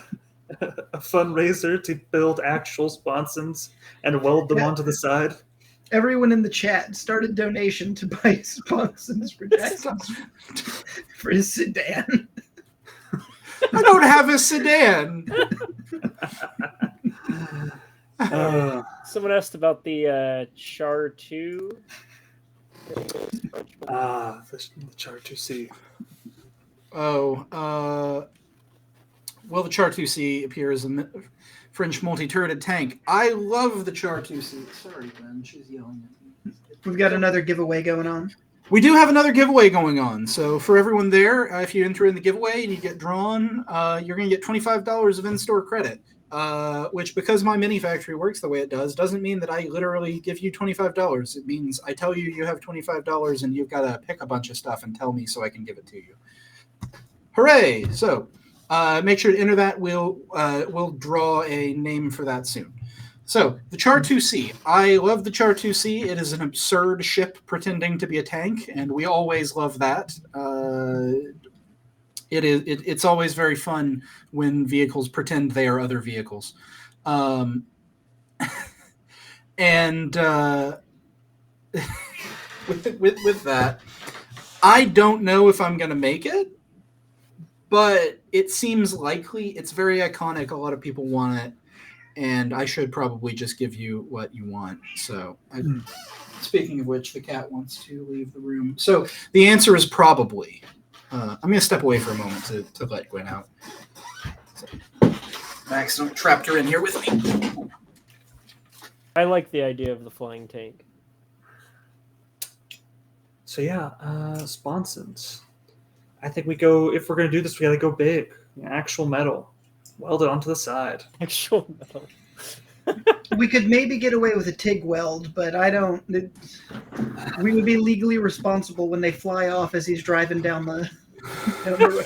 fundraiser to build actual sponsons and weld them onto the side. Everyone in the chat start a donation to buy sponsons for Jackson for his sedan. I don't have a sedan. Someone asked about the Char 2. The Char 2C. Well, the Char 2C appears in the French multi-turreted tank. I love the Char 2C. Sorry, Ben, she's yelling at me. We've got another giveaway going on. We do have another giveaway going on. So for everyone there, if you enter in the giveaway and you get drawn, you're going to get $25 of in-store credit. Which, because my mini factory works the way it does, doesn't mean that I literally give you $25. It means I tell you have $25 and you've got to pick a bunch of stuff and tell me so I can give it to you. Hooray! So make sure to enter that. We'll draw a name for that soon. So the Char 2C. I love the Char 2C. It is an absurd ship pretending to be a tank, and we always love that. It's always very fun when vehicles pretend they are other vehicles. And with that, I don't know if I'm going to make it, but it seems likely. It's very iconic. A lot of people want it, and I should probably just give you what you want. So, speaking of which, the cat wants to leave the room. So the answer is probably. I'm going to step away for a moment to let Gwen out. So, I accidentally trapped her in here with me. I like the idea of the flying tank. So yeah, sponsons. I think if we're going to do this, we got to go big. Actual metal. Weld it onto the side. Actual metal. We could maybe get away with a TIG weld, but we would be legally responsible when they fly off as he's driving down the road.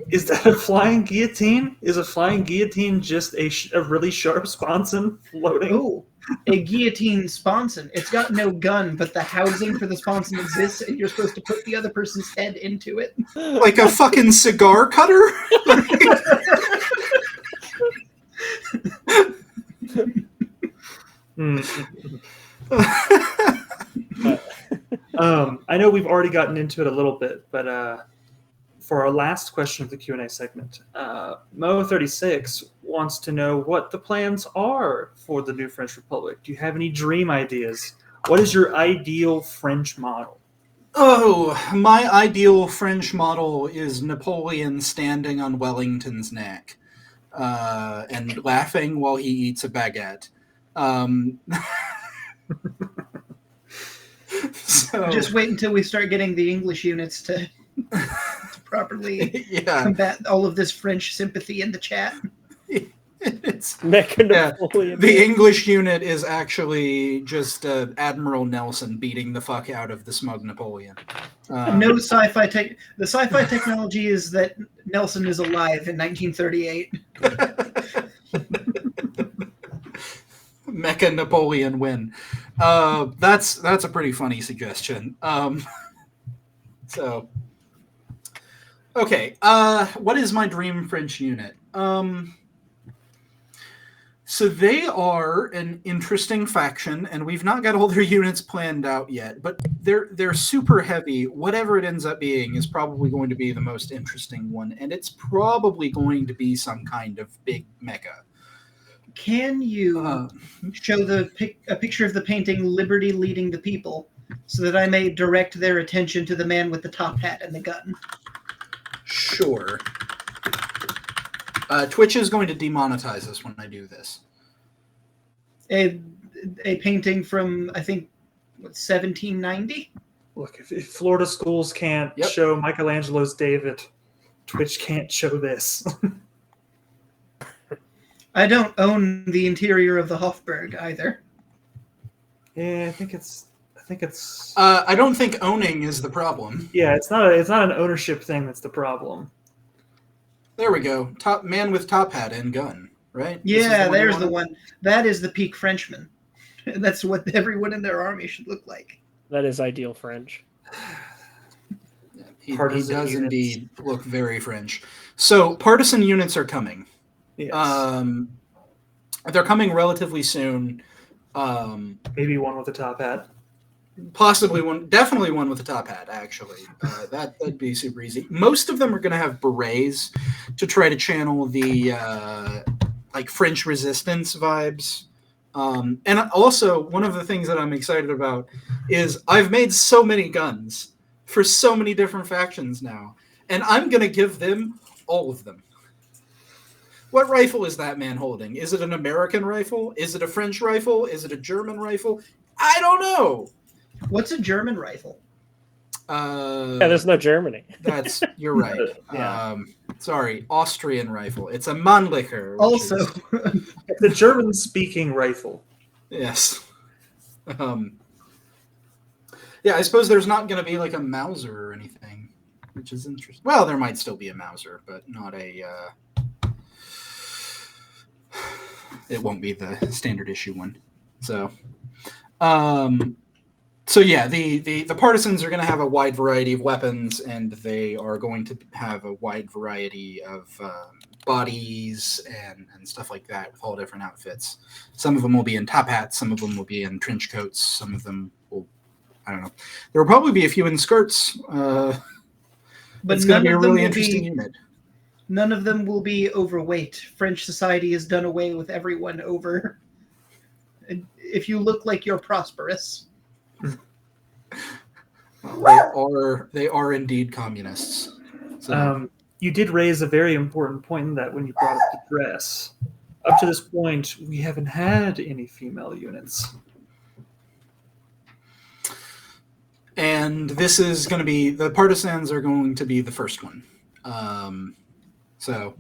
Is that a flying guillotine? Is a flying guillotine just a really sharp sponson floating? Oh, a guillotine sponson. It's got no gun, but the housing for the sponson exists, and you're supposed to put the other person's head into it. Like a fucking cigar cutter? I know we've already gotten into it a little bit, but for our last question of the Q&A segment, Mo36 wants to know what the plans are for the new French Republic. Do you have any dream ideas? What is your ideal French model? Oh, my ideal French model is Napoleon standing on Wellington's neck and laughing while he eats a baguette. So, just wait until we start getting the English units to properly combat all of this French sympathy in the chat. The English unit is actually just Admiral Nelson beating the fuck out of the smug Napoleon. No sci-fi tech. The sci-fi technology is that Nelson is alive in 1938. Mecha Napoleon win. That's a pretty funny suggestion. So, okay. What is my dream French unit? So they are an interesting faction, and we've not got all their units planned out yet. But they're super heavy. Whatever it ends up being is probably going to be the most interesting one, and it's probably going to be some kind of big mecha. Can you show a picture of the painting "Liberty Leading the People" so that I may direct their attention to the man with the top hat and the gun? Sure. Twitch is going to demonetize us when I do this. A painting from, I think, 1790? Look, if Florida schools can't show Michelangelo's David, Twitch can't show this. I don't own the interior of the Hofburg either. Yeah, I think it's. I don't think owning is the problem. Yeah, it's not an ownership thing that's the problem. There we go. Top man with top hat and gun, right? Yeah, there's the one. That is the peak Frenchman. That's what everyone in their army should look like. That is ideal French. Yeah, he does indeed look very French. So partisan units are coming. Yes. They're coming relatively soon. Maybe one with a top hat. Possibly one, definitely one with a top hat, actually. That'd be super easy. Most of them are going to have berets to try to channel the like French resistance vibes. And also, one of the things that I'm excited about is I've made so many guns for so many different factions now, and I'm going to give them all of them. What rifle is that man holding? Is it an American rifle? Is it a French rifle? Is it a German rifle? I don't know. What's a German rifle? There's no Germany. You're right. Yeah. Sorry, Austrian rifle. It's a Mannlicher. Also, the German-speaking rifle. Yes. Yeah, I suppose there's not going to be like a Mauser or anything, which is interesting. Well, there might still be a Mauser, but not a. It won't be the standard issue one. So. So yeah, the partisans are going to have a wide variety of weapons, and they are going to have a wide variety of bodies and stuff like that with all different outfits. Some of them will be in top hats, some of them will be in trench coats, some of them will, I don't know. There will probably be a few in skirts. But it's going to be a really interesting unit. None of them will be overweight. French society has done away with everyone over. If you look like you're prosperous. They are indeed communists. So. You did raise a very important point in that when you brought up the dress. Up to this point, we haven't had any female units. And this is going to be, the partisans are going to be the first one. So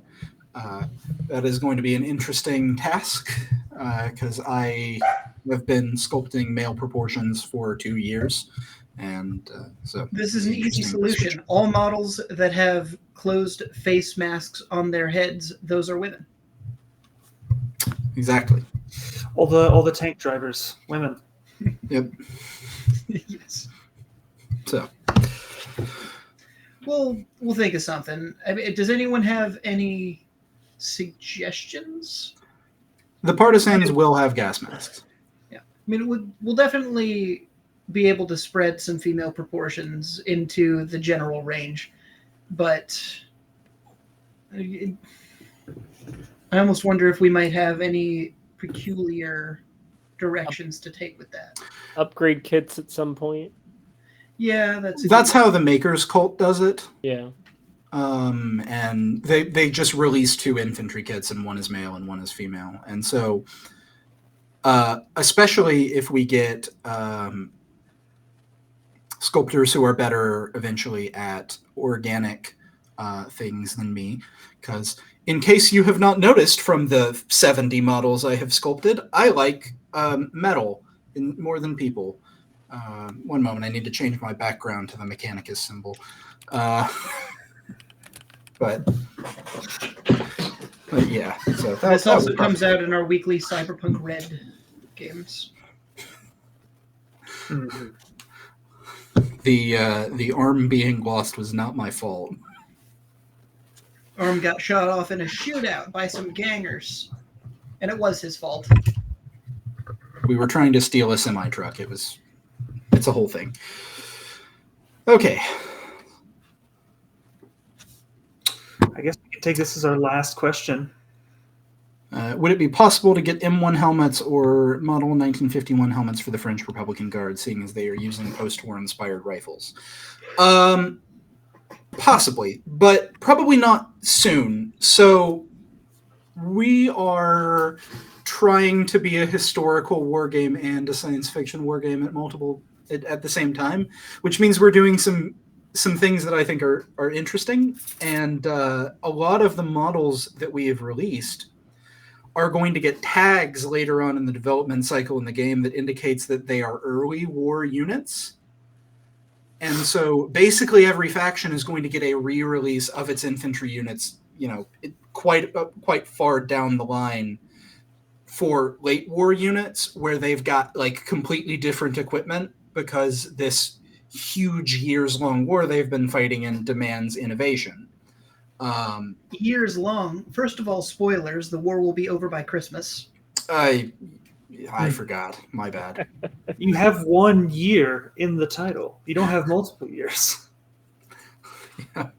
that is going to be an interesting task because I have been sculpting male proportions for 2 years. And so this is an easy solution. All models that have closed face masks on their heads, those are women. Exactly. All the tank drivers, women. Yep. Yes. So we'll think of something. I mean, does anyone have any suggestions? The partisans will have gas masks. Yeah. I mean, we'll definitely be able to spread some female proportions into the general range, but I almost wonder if we might have any peculiar directions to take with that. Upgrade kits at some point. Yeah, that's how the Makers cult does it. Yeah. And they just release 2 infantry kits, and one is male and one is female. And so, especially if we get sculptors who are better eventually at organic things than me, because in case you have not noticed from the 70 models I have sculpted, I like metal more than people. One moment, I need to change my background to the Mechanicus symbol. But yeah, so this also comes out in our weekly Cyberpunk Red games. Mhm. The arm being lost was not my fault. Arm got shot off in a shootout by some gangers, and it was his fault. We were trying to steal a semi-truck. It's a whole thing. Okay. I guess we can take this as our last question. Would it be possible to get M1 helmets or Model 1951 helmets for the French Republican Guard, seeing as they are using post-war inspired rifles? Possibly, but probably not soon. So we are trying to be a historical war game and a science fiction war game at the same time, which means we're doing some things that I think are interesting. And a lot of the models that we have released are going to get tags later on in the development cycle in the game that indicates that they are early war units. And so basically every faction is going to get a re-release of its infantry units, quite far down the line for late war units where they've got like completely different equipment because this huge years-long war they've been fighting in demands innovation. Years long. First of all, spoilers, the war will be over by Christmas. I forgot. My bad. You have 1 year in the title. You don't have multiple years. Yeah.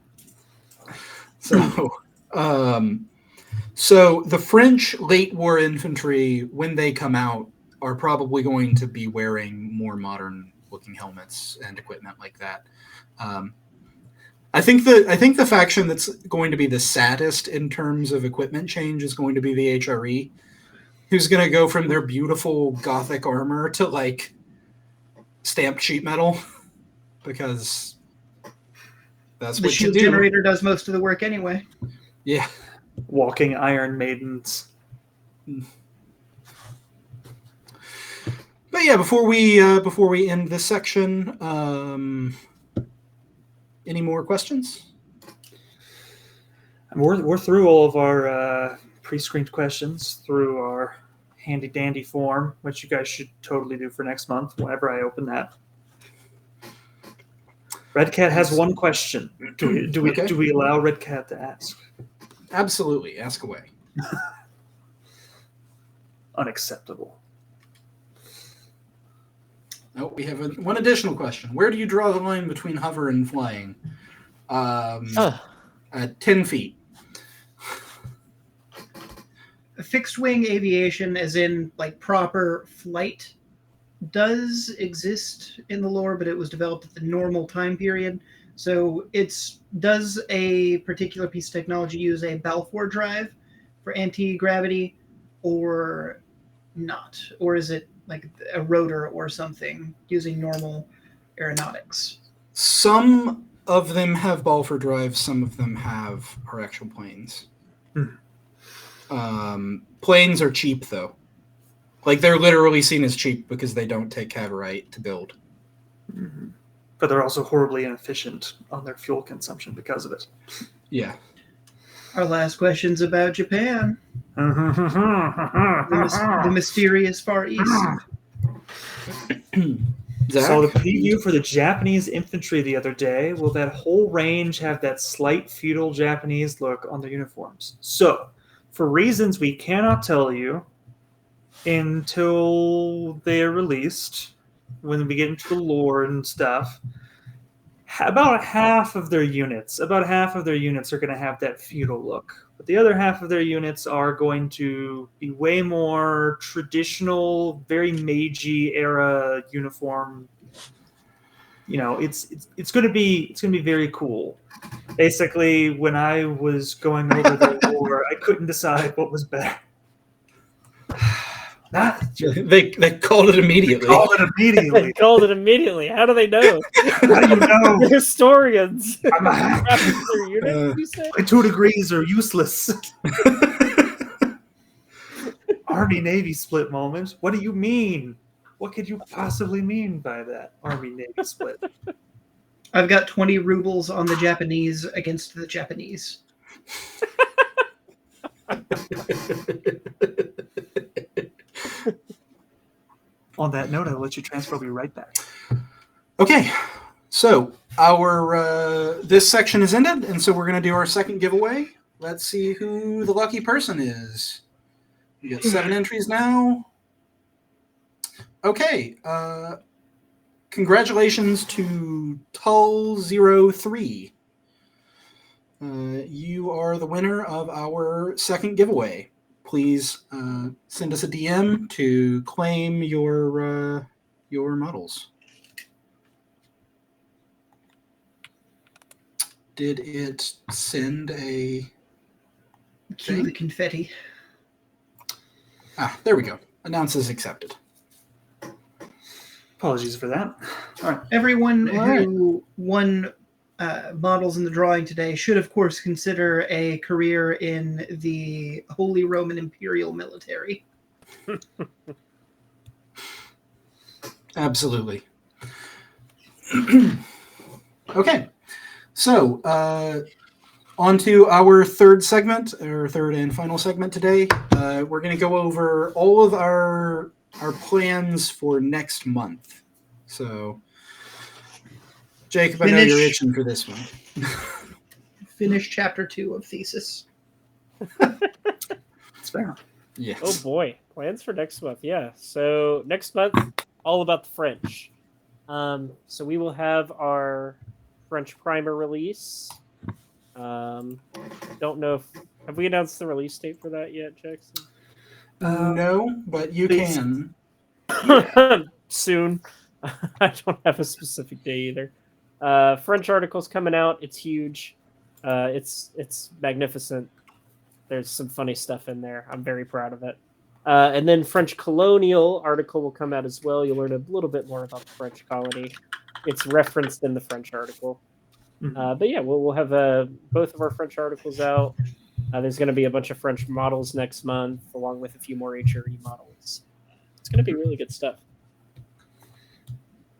So the French late war infantry, when they come out, are probably going to be wearing more modern looking helmets and equipment like that. I think the faction that's going to be the saddest in terms of equipment change is going to be the HRE, who's going to go from their beautiful Gothic armor to like stamped sheet metal, because that's The what you shield do. generator does most of the work anyway. Yeah. Walking Iron Maidens. But yeah, before we end this section, any more questions? We're through all of our pre-screened questions through our handy dandy form, which you guys should totally do for next month whenever I open that. Red Cat has one question. Do we allow Red Cat to ask? Absolutely, ask away. Unacceptable. Oh, we have one additional question. Where do you draw the line between hover and flying? 10 feet. Fixed wing aviation, as in like proper flight, does exist in the lore, but it was developed at the normal time period. So does a particular piece of technology use a Balfour drive for anti-gravity or not? Or is it like a rotor or something using normal aeronautics? Some of them have Balfour drives, some of them are actual planes. Planes are cheap, though. Like, they're literally seen as cheap because they don't take cavorite to build. Mm-hmm. But they're also horribly inefficient on their fuel consumption because of it. Yeah. Our last question's about Japan. The mysterious Far East. Saw the preview for the Japanese infantry the other day. Will that whole range have that slight feudal Japanese look on their uniforms? So, for reasons we cannot tell you until they are released, when we get into the lore and stuff, about half of their units are going to have that feudal look. But the other half of their units are going to be way more traditional, very Meiji era uniform. It's going to be very cool. Basically, when I was going over the lore, I couldn't decide what was better. They called it immediately. They called it immediately. How do they know? How do you know? They're historians. I'm a hack. Their units, you said? My 2 degrees are useless. Army-Navy split moment? What do you mean? What could you possibly mean by that Army-Navy split? I've got 20 rubles on the Japanese against the Japanese. On that note, I'll let you transfer. I'll be right back. Okay, so our this section is ended, and so we're going to do our second giveaway. Let's see who the lucky person is. We got 7 entries now. Okay, congratulations to Tull03. You are the winner of our second giveaway. Please send us a DM to claim your models. Did it send a Cue thing? the confetti. Ah, there we go. Announces accepted. Apologies for that. All right. Everyone All right. who won models in the drawing today should, of course, consider a career in the Holy Roman Imperial military. Absolutely. Okay. So, on to our third segment, or third and final segment today. We're going to go over all of our plans for next month. So, Jacob, I know you're Finish. itching for this one. Finish chapter 2 of Thesis. It's fair. Yes. Oh boy, plans for next month. Yeah, so next month, all about the French. So we will have our French primer release. Don't know if have we announced the release date for that yet, Jackson? No, but you it's- can. Soon. I don't have a specific day either. French article's coming out. It's huge. It's magnificent. There's some funny stuff in there. I'm very proud of it. And then French colonial article will come out as well. You'll learn a little bit more about the French colony. It's referenced in the French article. But yeah, we'll have both of our French articles out. There's going to be a bunch of French models next month, along with a few more HRE models. It's going to be really good stuff.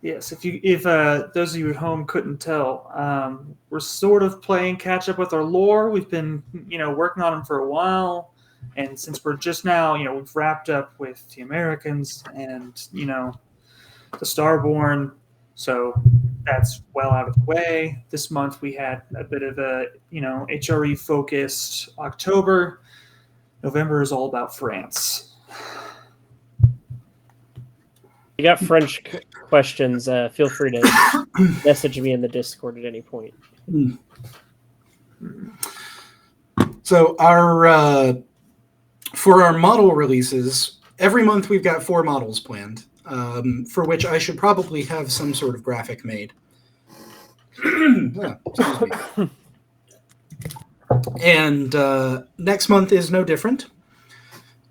Yes, if those of you at home couldn't tell, we're sort of playing catch up with our lore. We've been, working on them for a while, and since we're just now, we've wrapped up with the Americans and the Starborn, so that's well out of the way. This month we had a bit of a HRE focused October. November is all about France. If you got French questions, feel free to message me in the Discord at any point. So for our model releases, every month we've got 4 models planned, for which I should probably have some sort of graphic made. Excuse me. And next month is no different.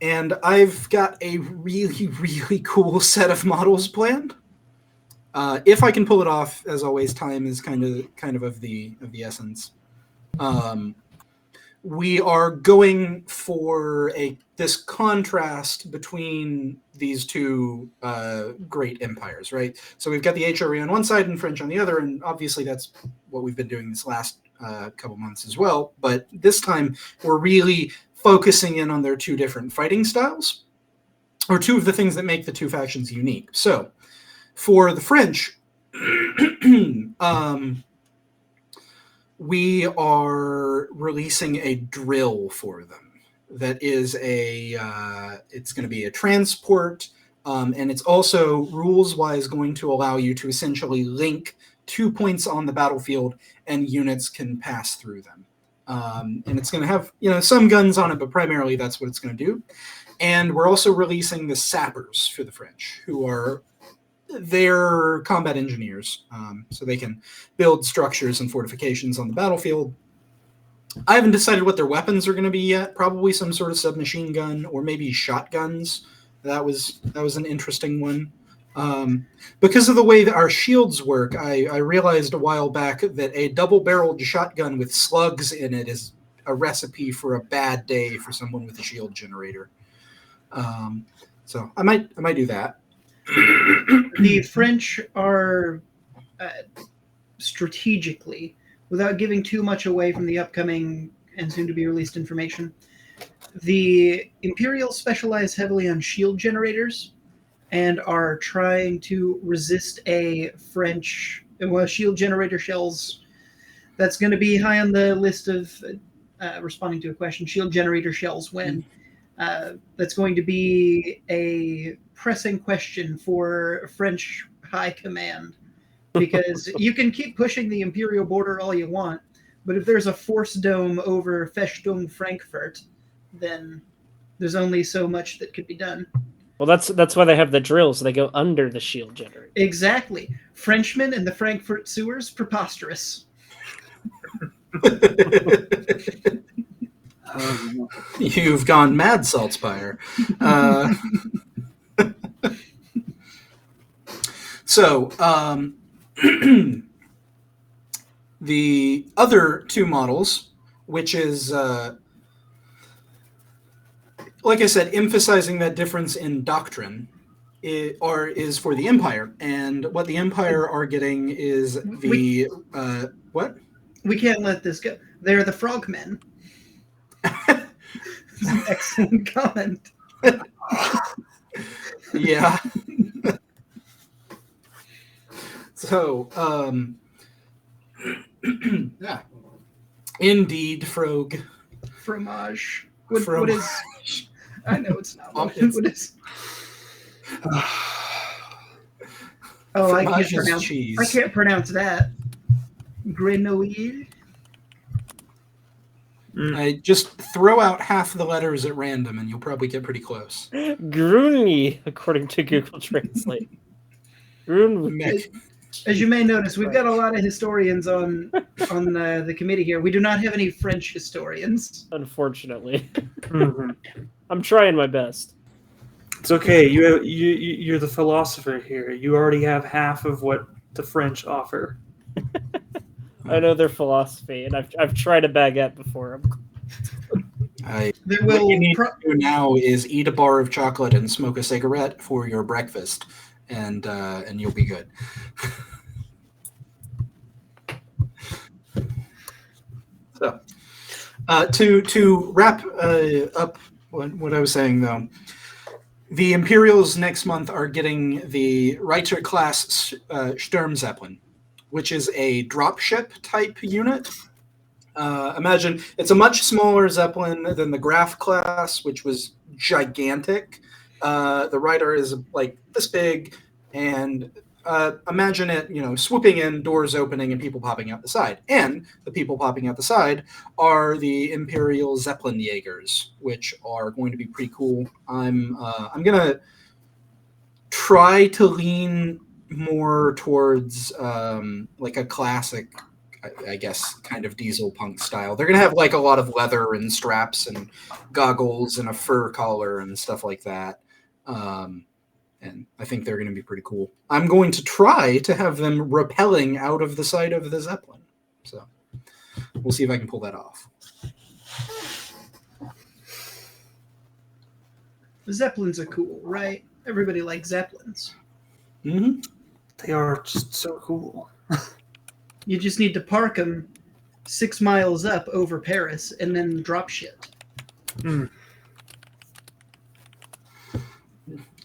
And I've got a really, really cool set of models planned. If I can pull it off, as always, time is kind of the essence. We are going for this contrast between these two great empires, right? So we've got the HRE on one side and French on the other, and obviously that's what we've been doing this last couple months as well. But this time we're really focusing in on their two different fighting styles, or two of the things that make the two factions unique. So for the French, we are releasing a drill for them that is it's going to be a transport, and it's also rules-wise going to allow you to essentially link 2 points on the battlefield and units can pass through them. And it's going to have some guns on it, but primarily that's what it's going to do. And we're also releasing the sappers for the French, who are they're combat engineers, so they can build structures and fortifications on the battlefield. I haven't decided what their weapons are going to be yet. Probably some sort of submachine gun or maybe shotguns. That was an interesting one. Because of the way that our shields work, I realized a while back that a double-barreled shotgun with slugs in it is a recipe for a bad day for someone with a shield generator. So I might do that. The French are strategically, without giving too much away from the upcoming and soon-to-be-released information, the Imperials specialize heavily on shield generators, and are trying to resist a French shield generator shells. That's going to be high on the list of responding to a question. Shield generator shells when. That's going to be a pressing question for French High Command, because you can keep pushing the Imperial border all you want, but if there's a force dome over Festung Frankfurt, then there's only so much that could be done. Well, that's why they have the drills. They go under the shield generator. Exactly. Frenchmen in the Frankfurt sewers, preposterous. You've gone mad, Saltspire. So, the other two models, which is, like I said, emphasizing that difference in doctrine, is for the Empire. And what the Empire are getting is the... what? We can't let this go. They're the frogmen. Excellent comment. Yeah. So, yeah. Indeed, Frog. Fromage. What is... I know it's not. What is... Oh, I can't pronounce that. Grenouille. I just throw out half the letters at random, and you'll probably get pretty close. Gruni, according to Google Translate. As you may notice, we've got a lot of historians on the committee here. We do not have any French historians, unfortunately. I'm trying my best. It's okay. You're the philosopher here. You already have half of what the French offer. I know their philosophy, and I've tried a baguette before. What you need to do now is eat a bar of chocolate and smoke a cigarette for your breakfast, and you'll be good. So, to wrap up what I was saying, though, the Imperials next month are getting the Reiter class Sturmzeppelin, which is a dropship type unit. Imagine it's a much smaller Zeppelin than the Graf class, which was gigantic. The Reiter is like this big, and imagine it, swooping in, doors opening, and people popping out the side. And the people popping out the side are the Imperial Zeppelin Jaegers, which are going to be pretty cool. I'm gonna try to lean more towards like a classic, I guess, kind of diesel punk style. They're gonna have like a lot of leather and straps and goggles and a fur collar and stuff like that. And I think they're gonna be pretty cool. I'm going to try to have them rappelling out of the side of the Zeppelin. So we'll see if I can pull that off. The Zeppelins are cool, right? Everybody likes Zeppelins. Mm-hmm. They are just so cool. You just need to park them 6 miles up over Paris and then drop shit.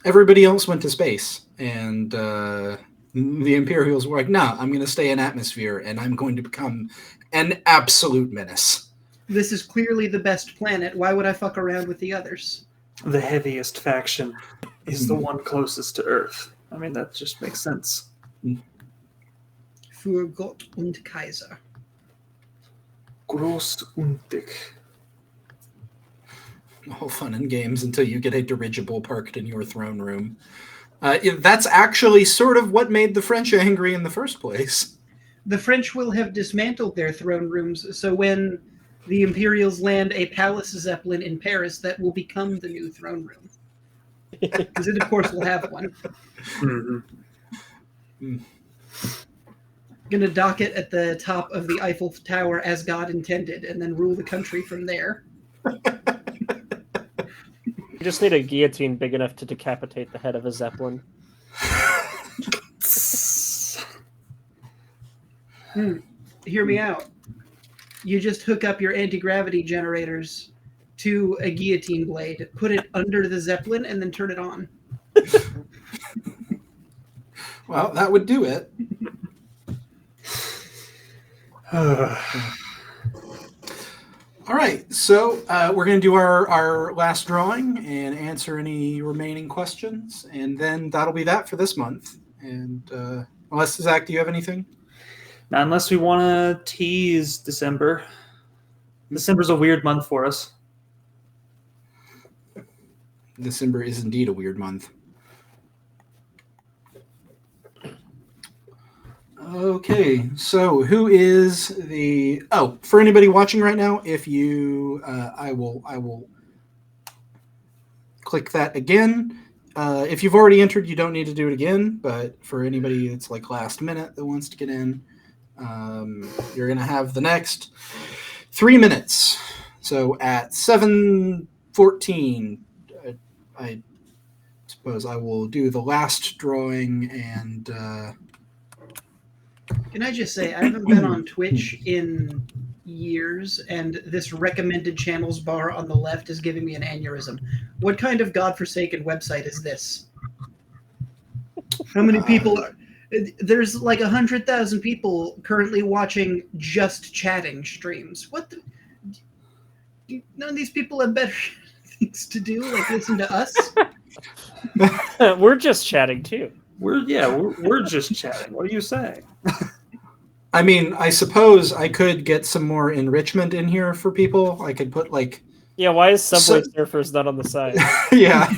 Everybody else went to space, and the Imperials were like, "Nah, I'm going to stay in atmosphere, and I'm going to become an absolute menace." This is clearly the best planet. Why would I fuck around with the others? The heaviest faction is the one closest to Earth. I mean, that just makes sense. Für Gott und Kaiser. Groß und dick. All fun and games until you get a dirigible parked in your throne room. That's actually sort of what made the French angry in the first place. The French will have dismantled their throne rooms, so when the Imperials land a palace Zeppelin in Paris, that will become the new throne room. Because it, of course, will have one. Mm-hmm. Gonna dock it at the top of the Eiffel Tower as God intended, and then rule the country from there. You just need a guillotine big enough to decapitate the head of a Zeppelin. Hear me out. You just hook up your anti-gravity generators to a guillotine blade, put it under the Zeppelin, and then turn it on. Well, that would do it. All right, so we're going to do our last drawing and answer any remaining questions, and then that'll be that for this month. And unless, Zach, do you have anything? Not unless we want to tease December. December's a weird month for us. December is indeed a weird month. Okay, so who is the... Oh, for anybody watching right now, if you... I will click that again. If you've already entered, you don't need to do it again, but for anybody that's like last minute that wants to get in, you're going to have the next 3 minutes. So at 7:14, I suppose I will do the last drawing and... Can I just say, I haven't been on Twitch in years, and this recommended channels bar on the left is giving me an aneurysm. What kind of godforsaken website is this? How many people are... There's like 100,000 people currently watching just chatting streams. What the... None of these people have better things to do, like listen to us? We're just chatting too. We're just chatting. What are you saying? I mean, I suppose I could get some more enrichment in here for people. I could put like... Yeah, why is Subway Surfers not on the side? Yeah.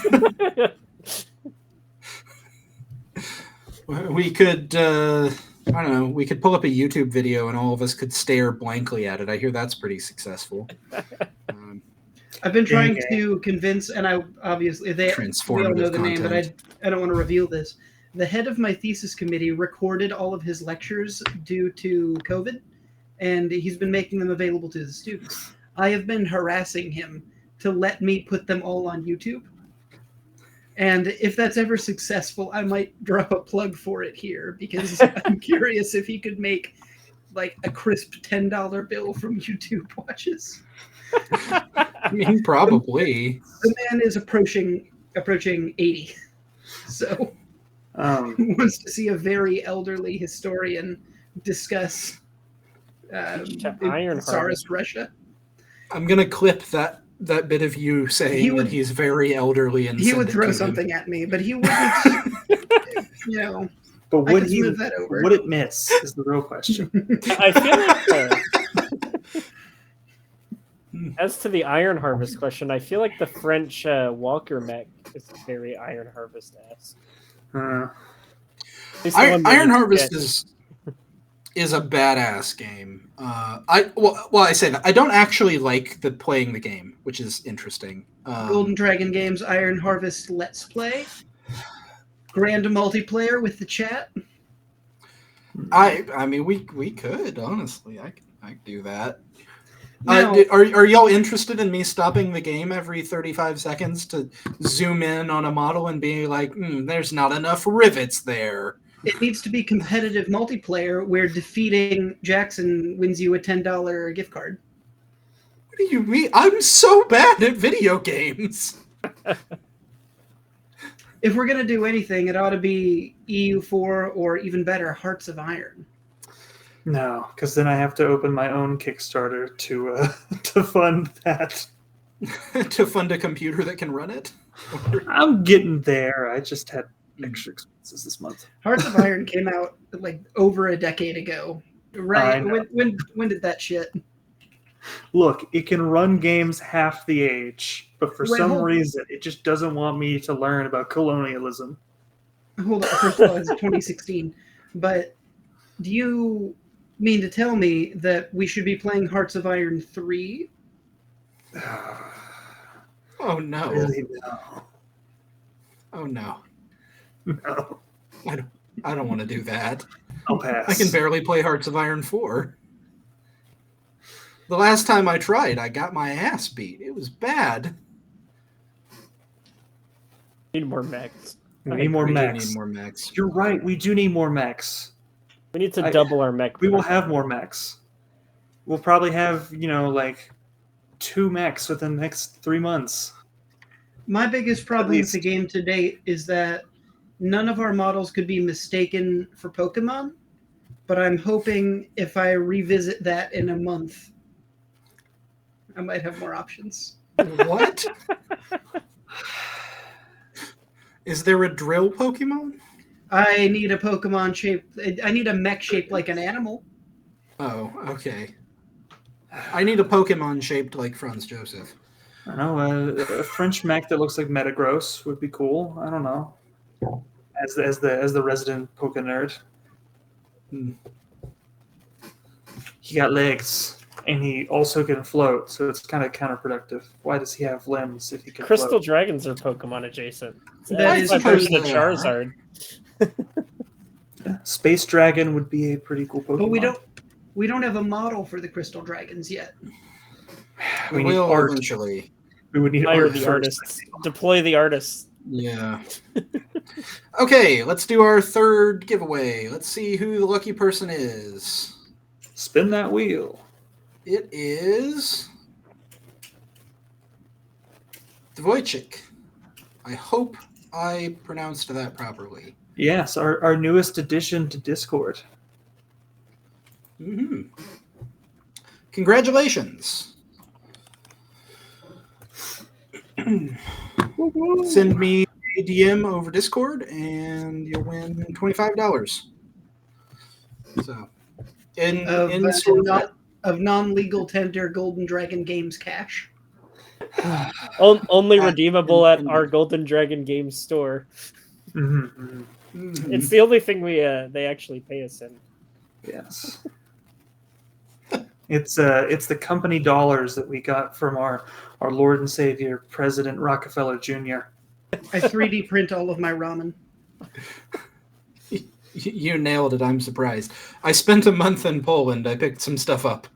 We could, I don't know, we could pull up a YouTube video and all of us could stare blankly at it. I hear that's pretty successful. I've been trying to convince, and I obviously, we all know the name, but I don't want to reveal this. The head of my thesis committee recorded all of his lectures due to COVID, and he's been making them available to the students. I have been harassing him to let me put them all on YouTube. And if that's ever successful, I might drop a plug for it here, because I'm curious if he could make like a crisp $10 bill from YouTube watches. I mean, probably. The man is approaching 80. So... Who wants to see a very elderly historian discuss Tsarist Russia? I'm going to clip that bit of you saying that he's very elderly and he would throw something at me, but he wouldn't. You know. But would it miss? Is the real question. I feel like as to the Iron Harvest question, I feel like the French Walker mech is very Iron Harvest-esque. Iron Harvest is a badass game. I say that I don't actually like playing the game, which is interesting. Golden Dragon Games Iron Harvest Let's Play, grand multiplayer with the chat. I mean we could honestly I could do that. Now, are y'all interested in me stopping the game every 35 seconds to zoom in on a model and be like, there's not enough rivets there? It needs to be competitive multiplayer where defeating Jackson wins you a $10 gift card. What do you mean? I'm so bad at video games. If we're going to do anything, it ought to be EU4 or even better, Hearts of Iron. No, because then I have to open my own Kickstarter to fund that. To fund a computer that can run it? I'm getting there. I just had extra expenses this month. Hearts of Iron came out like over a decade ago. Right? When did that shit? Look, it can run games half the age, but for some reason, it just doesn't want me to learn about colonialism. Hold on. First of all, it's 2016. But do you mean to tell me that we should be playing Hearts of Iron 3? Oh, no. Really, no. Oh, no. No. I don't want to do that. I'll pass. I can barely play Hearts of Iron 4. The last time I tried, I got my ass beat. It was bad. Need more mechs. We need more mechs. We need more mechs. You're right. We do need more mechs. We need to double our mech. We will have more mechs. We'll probably have, like 2 mechs within the next 3 months. My biggest problem with the game to date is that none of our models could be mistaken for Pokemon, but I'm hoping if I revisit that in a month, I might have more options. What? Is there a drill Pokemon? I need a Pokemon shaped. I need a mech shaped like an animal. Oh, okay. I need a Pokemon shaped like Franz Joseph. I don't know. A French mech that looks like Metagross would be cool. I don't know. As the resident Poke nerd, he got legs, and he also can float. So it's kind of counterproductive. Why does he have limbs if he can Crystal float? dragons are Pokemon adjacent. That is my true. version of They are. Charizard. Space Dragon would be a pretty cool Pokemon. But we don't have a model for the Crystal Dragons yet. We We need will art. eventually. We would need Hire art the first. artists. Deploy the artists. Yeah. Okay, let's do our third giveaway. Let's see who the lucky person is. Spin that wheel. It is Dvoychik. I hope I pronounced that properly. Yes, our newest addition to Discord. Hmm. Congratulations. Send me a DM over Discord and you'll win $25. So, Of non-legal tender Golden Dragon Games cash. Only At- redeemable at in- our Golden Dragon Games store. Mm-hmm. Mhm. It's the only thing they actually pay us in. Yes. It's the company dollars that we got from our Lord and Savior President Rockefeller Jr. I 3D print all of my ramen. You nailed it. I'm surprised. I spent a month in Poland. I picked some stuff up.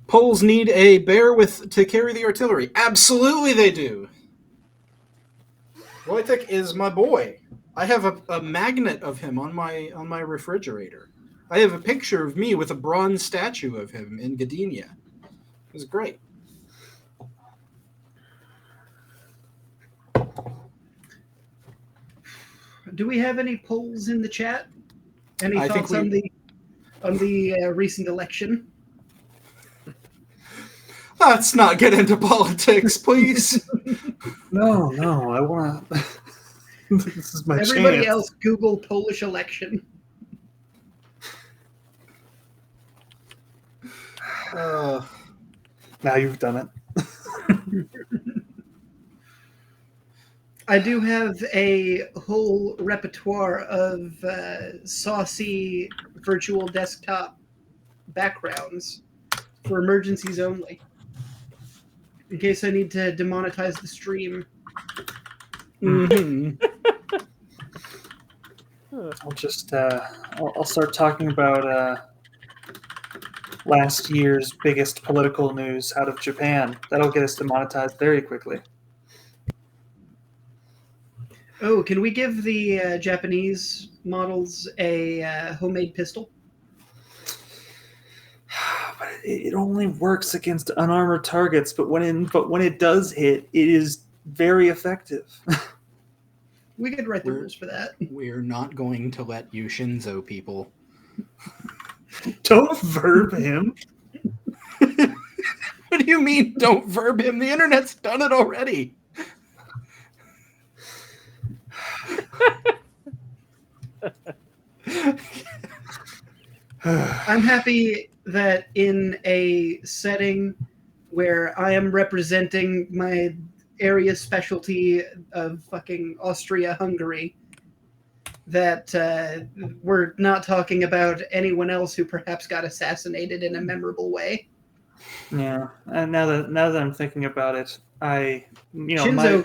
Poles need a bear to carry the artillery. Absolutely, they do. Wojtek is my boy. I have a magnet of him on my refrigerator. I have a picture of me with a bronze statue of him in Gdynia. It was great. Do we have any polls in the chat? Any I think thoughts on the recent election? Let's not get into politics, please. No, I want to. This is my Everybody chance. else Google Polish election. Now you've done it. I do have a whole repertoire of saucy virtual desktop backgrounds for emergencies only. In case I need to demonetize the stream. Mhm. I'll just I'll start talking about last year's biggest political news out of Japan. That'll get us demonetized very quickly. Oh, can we give the Japanese models a homemade pistol? But it only works against unarmored targets. But when it does hit, it is very effective. We could write the rules for that. We're not going to let you Shinzo people. Don't verb him. What do you mean, don't verb him? The internet's done it already. I'm happy that in a setting where I am representing my area specialty of fucking Austria-Hungary, that we're not talking about anyone else who perhaps got assassinated in a memorable way. Yeah, and now that I'm thinking about it, Shinzo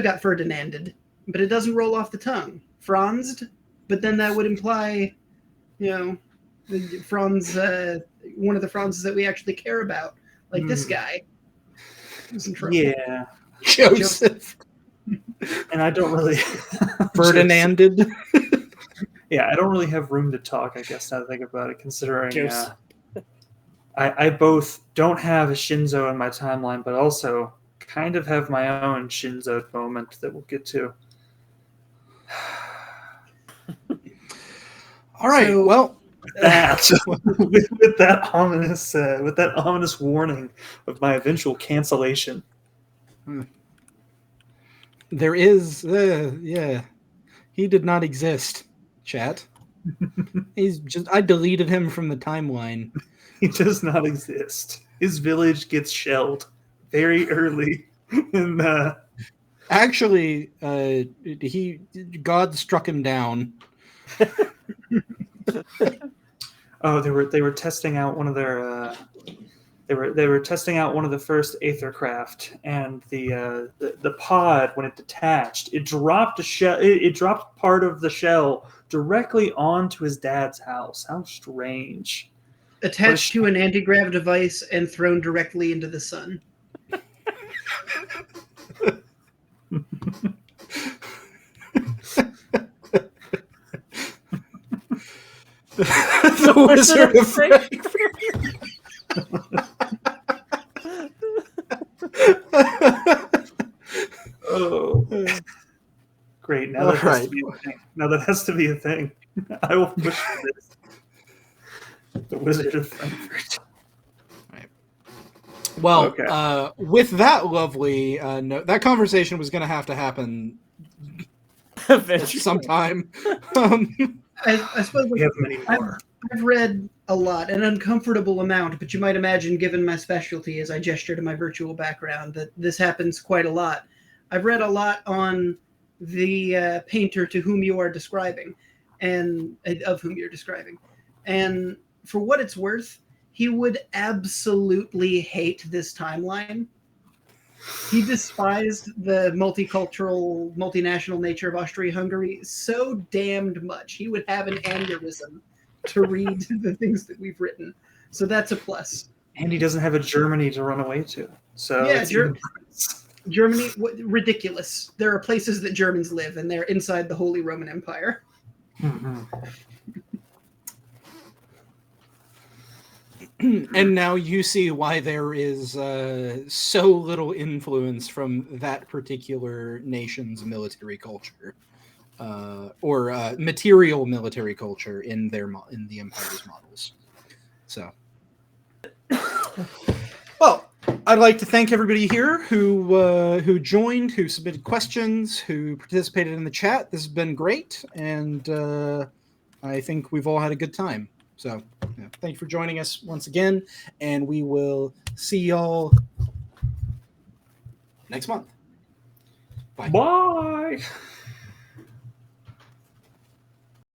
got Ferdinanded, but it doesn't roll off the tongue. Franzed, but then that would imply, Franz, one of the Franzes that we actually care about, like this guy. Who's in trouble. Yeah, Joseph. and I don't really Ferdinanded. Yeah, I don't really have room to talk, I guess, now that I think about it, considering Joseph. I both don't have a Shinzo in my timeline, but also kind of have my own Shinzo moment that we'll get to. All right. So- well, That with that ominous warning of my eventual cancellation. there is, yeah, he did not exist, chat. I deleted him from the timeline. He does not exist. His village gets shelled very early. And Actually, God struck him down. oh, they were testing out one of their they were testing out one of the first Aethercraft, and the pod, when it detached, it dropped a shell. It dropped part of the shell directly onto his dad's house. How strange! Attached to an anti-grav device and thrown directly into the sun. The Wizard of Oh, great! Now that has to be a thing. Now that has to be a thing. I will push for this. The Wizard of Frankfurt. Well, Okay. with that lovely note, that conversation was going to happen Eventually. sometime. I suppose We have many more. I've read a lot, an uncomfortable amount, but you might imagine, given my specialty as I gesture to my virtual background, that this happens quite a lot. I've read a lot on the painter to whom you are describing, and of whom you're describing. And for what it's worth, he would absolutely hate this timeline. He despised the multicultural, multinational nature of Austria-Hungary so damned much. He would have an aneurysm to read the things that we've written. So that's a plus. And he doesn't have a Germany to run away to. So Yeah, it's even worse. Germany, ridiculous. There are places that Germans live, and they're inside the Holy Roman Empire. Mhm. And now you see why there is so little influence from that particular nation's military culture, or material military culture in the Empire's models. So, well, I'd like to thank everybody here who joined, who submitted questions, who participated in the chat. This has been great, and I think we've all had a good time. So, yeah, thank you for joining us once again, and we will see y'all next month. Bye. Bye.